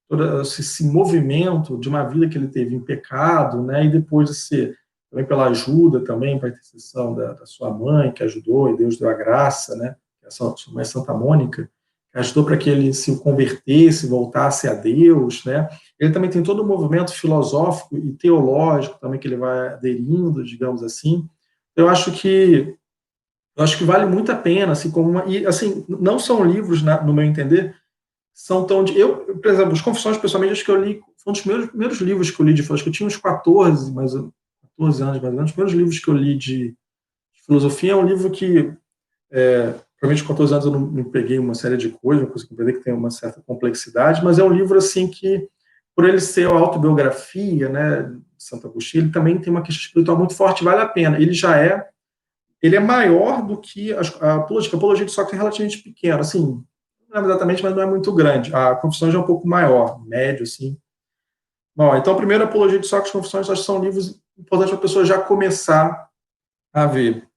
Todo esse movimento de uma vida que ele teve em pecado, né? E depois de ser, também pela ajuda, também para a intercessão da sua mãe, que ajudou, e Deus deu a graça, né? Sua mãe Santa Mônica, que ajudou para que ele se convertesse, voltasse a Deus, né? Ele também tem todo um movimento filosófico e teológico também que ele vai aderindo, digamos assim. Eu acho que vale muito a pena, assim, e assim, não são livros, no meu entender, são tão por exemplo, os Confissões, pessoalmente, acho que eu li, foi um dos primeiros livros que eu li de filosofia, que eu tinha uns 14 anos, mais ou menos, os primeiros livros que eu li de filosofia é um livro que, provavelmente com 14 anos eu não peguei uma série de coisas, uma coisa que eu peguei que tem uma certa complexidade, mas é um livro, assim, que, por ele ser a autobiografia, né, de Santo Agostinho, ele também tem uma questão espiritual muito forte, vale a pena. Ele é maior do que a apologia de Sócrates é relativamente pequena, assim, não é exatamente, mas não é muito grande. A Confissões é um pouco maior, médio, assim. Bom, então, primeiro, a Apologia de Sócrates e Confissões, acho que são livros importantes para a pessoa já começar a ver.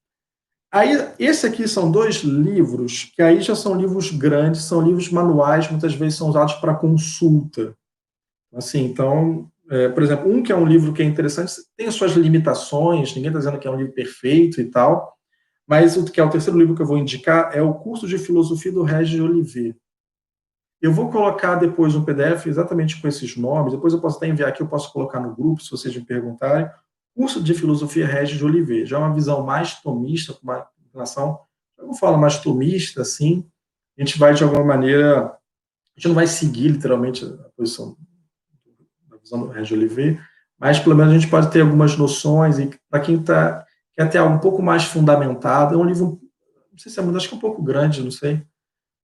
Aí, esse aqui são dois livros que aí já são livros grandes, são livros manuais, muitas vezes são usados para consulta. Assim, então, por exemplo, um que é um livro que é interessante, tem as suas limitações, ninguém está dizendo que é um livro perfeito e tal, mas o que é o terceiro livro que eu vou indicar é o Curso de Filosofia do Régis de Olivet. Eu vou colocar depois um PDF exatamente com esses nomes, depois eu posso até enviar aqui, eu posso colocar no grupo, se vocês me perguntarem. Curso de Filosofia Régis de Olivet, já é uma visão mais tomista, com uma relação, eu não falo mais tomista, assim, a gente vai de alguma maneira, a gente não vai seguir literalmente a posição da visão do Régis de Olivet, mas pelo menos a gente pode ter algumas noções, e para quem quer ter algo um pouco mais fundamentado, é um livro, não sei se é muito, acho que é um pouco grande, não sei,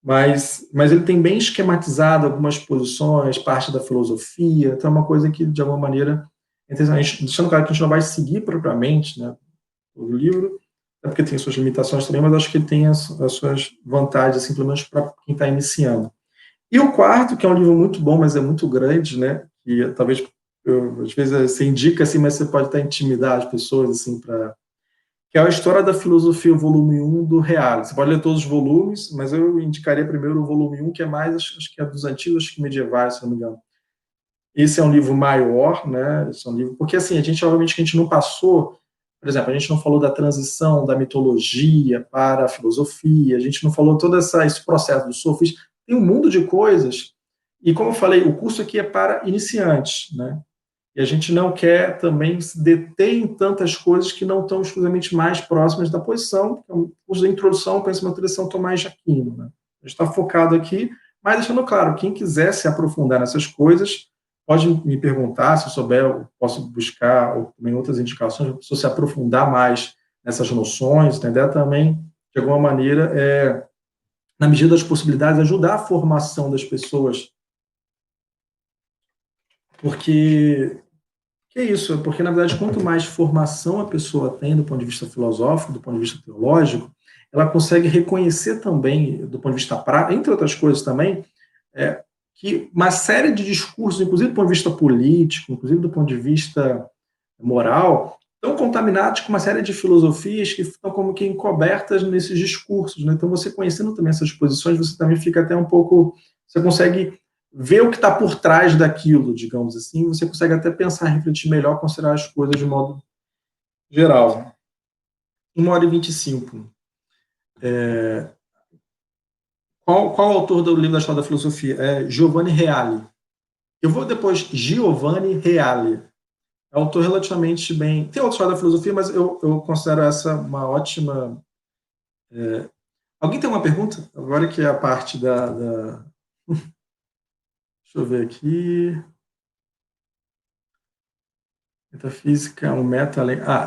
mas ele tem bem esquematizado algumas posições, parte da filosofia, então é uma coisa que, de alguma maneira, deixando claro que a gente não vai seguir propriamente, né, o livro, até porque tem suas limitações também, mas acho que ele tem as suas vantagens, assim, pelo menos para quem está iniciando. E o quarto, que é um livro muito bom, mas é muito grande, né, que talvez, às vezes, você indica, assim, mas você pode até intimidar as pessoas, assim, que é a História da Filosofia, o volume 1 do Reale. Você pode ler todos os volumes, mas eu indicaria primeiro o volume 1, que é mais, acho que é dos antigos, acho que medievais, se não me engano. Esse é um livro maior, né? Esse é um livro, porque assim, obviamente, que a gente não passou, por exemplo, a gente não falou da transição da mitologia para a filosofia, a gente não falou todo esse processo do sofismo, tem um mundo de coisas, e como eu falei, o curso aqui é para iniciantes, né? E a gente não quer também se deter em tantas coisas que não estão exclusivamente mais próximas da posição, que é um curso de introdução ao pensamento de São Tomás de Aquino. Né? A gente está focado aqui, mas deixando claro, quem quiser se aprofundar nessas coisas, pode me perguntar, se eu souber, eu posso buscar ou também outras indicações, se se aprofundar mais nessas noções, entender também, de alguma maneira, na medida das possibilidades, ajudar a formação das pessoas, porque que é isso, porque, na verdade, quanto mais formação a pessoa tem do ponto de vista filosófico, do ponto de vista teológico, ela consegue reconhecer também, do ponto de vista prático, entre outras coisas também, que uma série de discursos, inclusive do ponto de vista político, inclusive do ponto de vista moral, estão contaminados com uma série de filosofias que estão como que encobertas nesses discursos. Né? Então, você conhecendo também essas posições, você também fica até um pouco... Você consegue ver o que está por trás daquilo, digamos assim, você consegue até pensar, refletir melhor, considerar as coisas de modo geral. 1h25. Qual o autor do livro da História da Filosofia? É Giovanni Reale. Eu vou depois, Giovanni Reale. É um autor relativamente bem... Tem outros da filosofia, mas eu considero essa uma ótima... Alguém tem uma pergunta? Agora que é a parte da... Deixa eu ver aqui... Metafísica, um meta...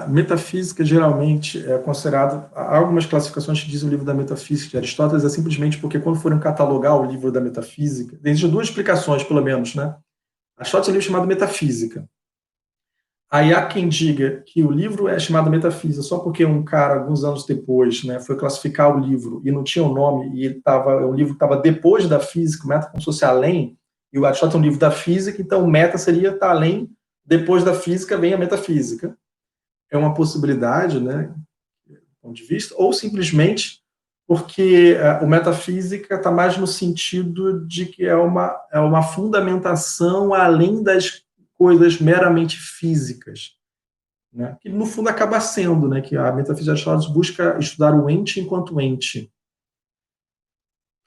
metafísica geralmente é considerado... Há algumas classificações que dizem o livro da metafísica de Aristóteles é simplesmente porque quando forem catalogar o livro da metafísica, existem duas explicações, pelo menos, né? Aristóteles é um livro chamado Metafísica. Aí há quem diga que o livro é chamado Metafísica só porque um cara, alguns anos depois, né, foi classificar o livro e não tinha o nome, e o livro estava depois da física, o meta como se fosse além, e o Aristóteles é um livro da física, então o meta seria estar além, depois da física vem a metafísica. É uma possibilidade, né, do ponto de vista, ou simplesmente porque o metafísica está mais no sentido de que é uma fundamentação além das coisas meramente físicas, né? Que no fundo acaba sendo, né, que a metafísica de Aristóteles busca estudar o ente enquanto ente.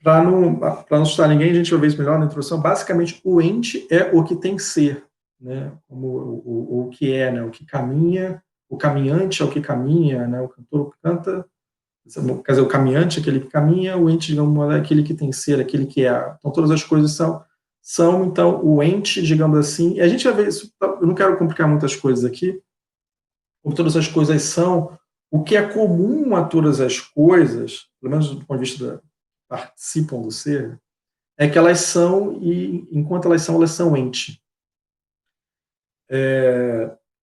Para não assustar ninguém, a gente vai ver isso melhor na introdução. Basicamente, o ente é o que tem que ser, né? Como o que é, né? O que caminha, o caminhante é o que caminha, né? O cantor canta, quer dizer, o caminhante é aquele que caminha, o ente, digamos, é aquele que tem que ser, aquele que é. Então, todas as coisas são então, o ente, digamos assim, e a gente vai ver isso, eu não quero complicar muitas coisas aqui, como todas as coisas são, o que é comum a todas as coisas, pelo menos do ponto de vista da participam do ser, é que elas são, e enquanto elas são ente.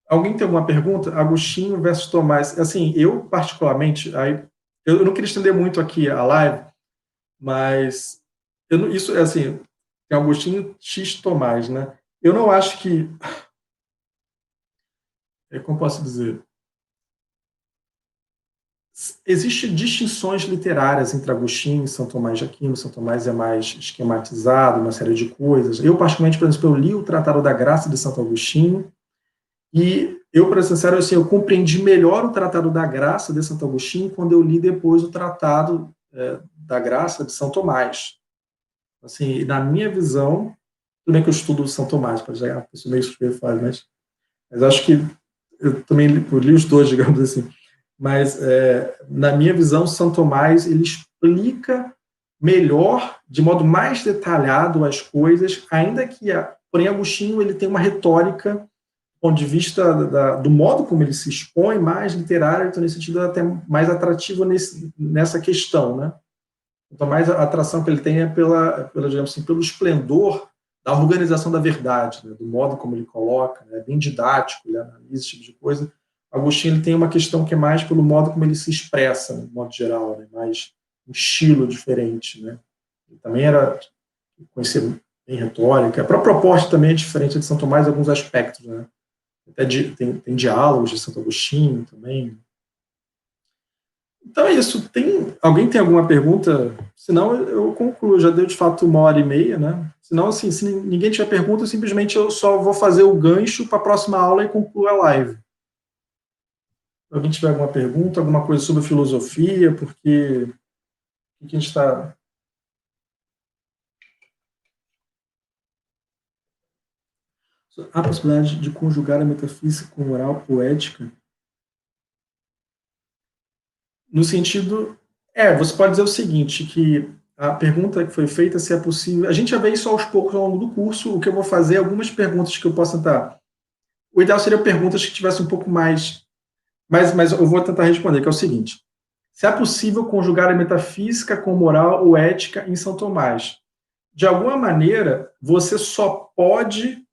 Alguém tem alguma pergunta? Agostinho versus Tomás. Assim, eu particularmente, aí, eu não queria estender muito aqui a live, mas isso é assim, tem Agostinho X Tomás, né? Eu não acho que, como posso dizer, existem distinções literárias entre Agostinho e São Tomás de Aquino. São Tomás é mais esquematizado, uma série de coisas. Eu, particularmente, por exemplo, eu li o Tratado da Graça de Santo Agostinho e eu, para ser sincero, assim, eu compreendi melhor o Tratado da Graça de Santo Agostinho quando eu li depois o Tratado da Graça de São Tomás. Assim, na minha visão, tudo bem que eu estudo São Tomás, para já é uma pessoa meio superfaz, mas acho que eu também li os dois, digamos assim. Mas, na minha visão, São Tomás ele explica melhor, de modo mais detalhado, as coisas, ainda que, porém, Agostinho ele tem uma retórica, do ponto de vista do modo como ele se expõe, mais literária, então, nesse sentido, até mais atrativo nessa questão, né? Então, mais a atração que ele tem é digamos assim, pelo esplendor da organização da verdade, né? Do modo como ele coloca, né? Bem didático, ele analisa esse tipo de coisa. Agostinho ele tem uma questão que é mais pelo modo como ele se expressa, né, de modo geral, né, mais um estilo diferente, né. Ele também era conhecia bem retórica. A própria proposta também é diferente de São Tomás em alguns aspectos, né. Até tem diálogos de Santo Agostinho também. Então é isso. Alguém tem alguma pergunta? Senão eu concluo. Já deu de fato 1h30, né? Senão, assim, se ninguém tiver pergunta, simplesmente eu só vou fazer o gancho para a próxima aula e concluo a live. Se alguém tiver alguma pergunta, alguma coisa sobre filosofia, porque o que a gente está... Há a possibilidade de conjugar a metafísica com moral poética? No sentido... você pode dizer o seguinte, que a pergunta que foi feita, se é possível... A gente já vê isso aos poucos ao longo do curso. O que eu vou fazer é algumas perguntas que eu possa dar. O ideal seria perguntas que tivessem um pouco mais... Mas eu vou tentar responder, que é o seguinte. Se é possível conjugar a metafísica com moral ou ética em São Tomás? De alguma maneira, você só pode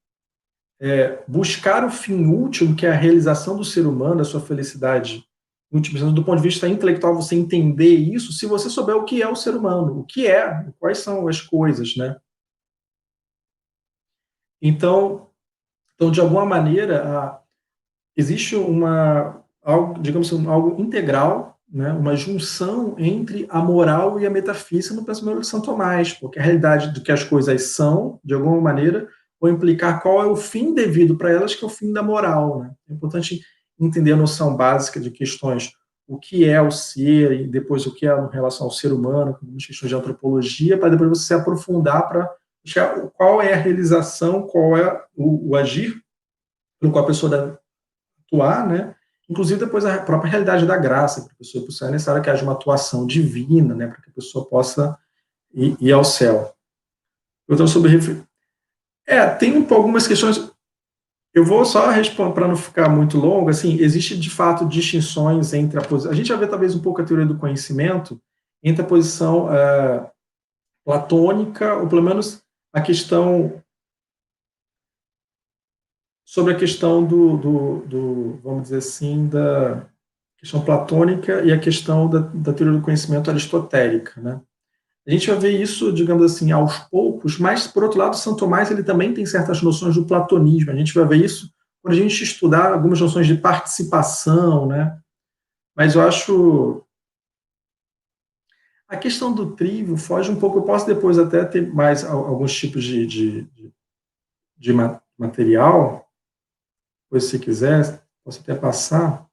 buscar o fim último, que é a realização do ser humano, a sua felicidade última, do ponto de vista intelectual, você entender isso, se você souber o que é o ser humano, o que é, quais são as coisas, né? Então de alguma maneira, existe algo, digamos assim, algo integral, né, uma junção entre a moral e a metafísica no pensamento de São Tomás, porque a realidade do que as coisas são, de alguma maneira, vai implicar qual é o fim devido para elas, que é o fim da moral, né? É importante entender a noção básica de questões, o que é o ser, e depois o que é em relação ao ser humano, com questões de antropologia, para depois você se aprofundar para qual é a realização, qual é o agir pelo qual a pessoa deve atuar, né? Inclusive depois a própria realidade da graça, para a pessoa, é necessário que haja uma atuação divina, né, para que a pessoa possa ir ao céu. Então, tem algumas questões. Eu vou só responder para não ficar muito longo. Assim, existe de fato distinções entre a posição. A gente já vê talvez um pouco a teoria do conhecimento entre a posição platônica, ou pelo menos a questão sobre a questão vamos dizer assim, da questão platônica e a questão da teoria do conhecimento aristotélica, né? A gente vai ver isso, digamos assim, aos poucos, mas, por outro lado, São Tomás ele também tem certas noções do platonismo. A gente vai ver isso quando a gente estudar algumas noções de participação, né? Mas eu acho... A questão do trívio foge um pouco. Eu posso depois até ter mais alguns tipos de material, depois, se quiser, posso até passar.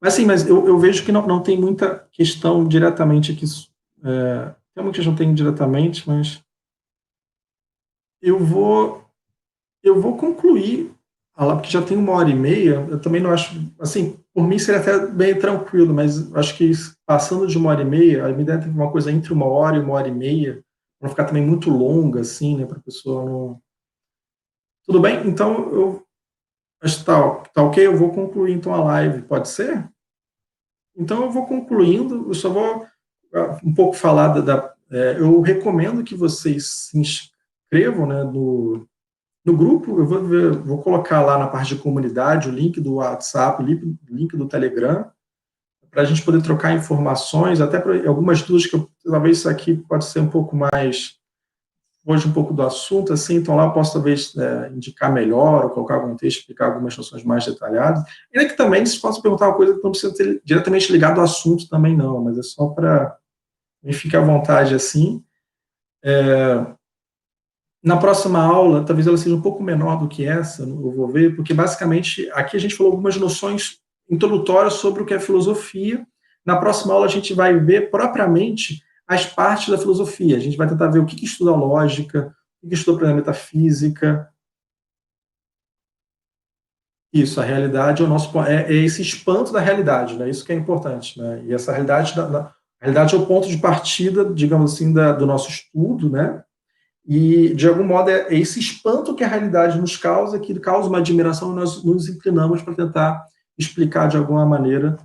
Mas, assim, eu vejo que não tem muita questão diretamente aqui. Tem uma questão que tem diretamente, mas eu vou concluir a live, porque já tem 1h30. Eu também não acho, assim, por mim seria até bem tranquilo, mas acho que passando de 1h30, a ideia tem uma coisa entre 1 hora e 1h30, para não ficar também muito longa, assim, né, para a pessoa não... Tudo bem? Então, eu acho que tá ok? Eu vou concluir, então, a live, pode ser? Então, eu vou concluindo, eu só vou um pouco falar eu recomendo que vocês se inscrevam, né, no grupo. Eu vou colocar lá na parte de comunidade o link do WhatsApp, o link do Telegram, para a gente poder trocar informações, até para algumas dúvidas que talvez isso aqui pode ser um pouco mais, hoje um pouco do assunto, assim, então lá eu posso talvez indicar melhor, ou colocar algum texto, explicar algumas noções mais detalhadas. E que também vocês possam perguntar uma coisa que não precisa ter diretamente ligado ao assunto também não, mas é só para ficar à vontade assim. Na próxima aula, talvez ela seja um pouco menor do que essa, eu vou ver, porque basicamente aqui a gente falou algumas noções introdutórias sobre o que é filosofia. Na próxima aula a gente vai ver propriamente as partes da filosofia. A gente vai tentar ver o que estuda a lógica, o que estuda a metafísica. Isso, a realidade é esse espanto da realidade, né? Isso que é importante, né? E essa realidade, a realidade é o ponto de partida, digamos assim, do nosso estudo, né? E, de algum modo, é esse espanto que a realidade nos causa, que causa uma admiração, e nós nos inclinamos para tentar explicar, de alguma maneira,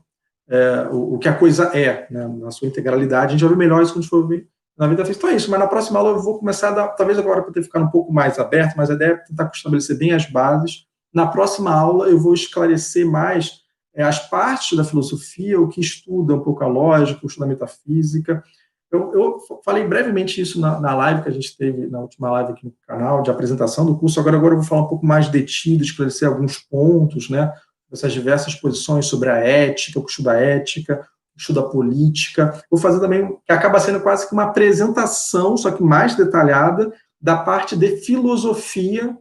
o que a coisa é, né, na sua integralidade. A gente vai ver melhor isso quando a gente for ver na vida física. Então é isso, mas na próxima aula eu vou começar a dar, talvez agora para ter ficado um pouco mais aberto, mas a ideia é tentar estabelecer bem as bases. Na próxima aula eu vou esclarecer mais as partes da filosofia, o que estuda um pouco a lógica, o estudo da metafísica. Eu falei brevemente isso na live que a gente teve, na última live aqui no canal, de apresentação do curso. Agora eu vou falar um pouco mais detido, esclarecer alguns pontos, né? Essas diversas posições sobre a ética, o estudo da ética, o estudo da política. Vou fazer também, que acaba sendo quase que uma apresentação, só que mais detalhada, da parte de filosofia,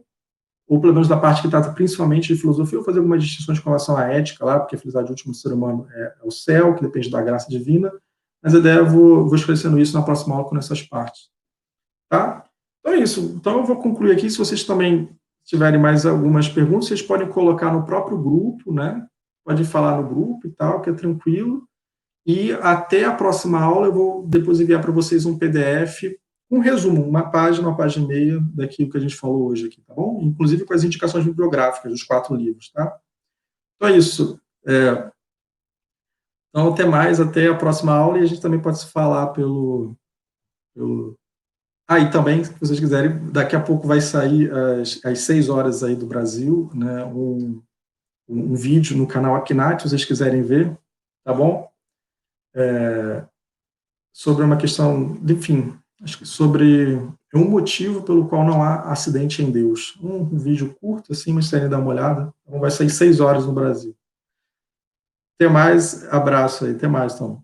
ou pelo menos da parte que trata principalmente de filosofia. Eu vou fazer algumas distinções com relação à ética lá, porque a felicidade do último ser humano é o céu, que depende da graça divina. Mas a ideia eu vou esclarecendo isso na próxima aula com essas partes. Tá? Então é isso. Então eu vou concluir aqui. Se vocês também tiverem mais algumas perguntas, vocês podem colocar no próprio grupo, né? Pode falar no grupo e tal, que é tranquilo. E até a próxima aula eu vou depois enviar para vocês um PDF, um resumo, uma página e meia daquilo que a gente falou hoje aqui, tá bom? Inclusive com as indicações bibliográficas dos 4 livros, tá? Então é isso. Então, até mais, até a próxima aula, e a gente também pode se falar pelo... e também, se vocês quiserem, daqui a pouco vai sair às 6 horas aí do Brasil, né, um vídeo no canal Aknat, se vocês quiserem ver, tá bom? Sobre uma questão, enfim, acho que sobre um motivo pelo qual não há acidente em Deus. Um vídeo curto, assim, mas se querem dar uma olhada, então vai sair 6 horas no Brasil. Até mais, abraço aí, até mais, então.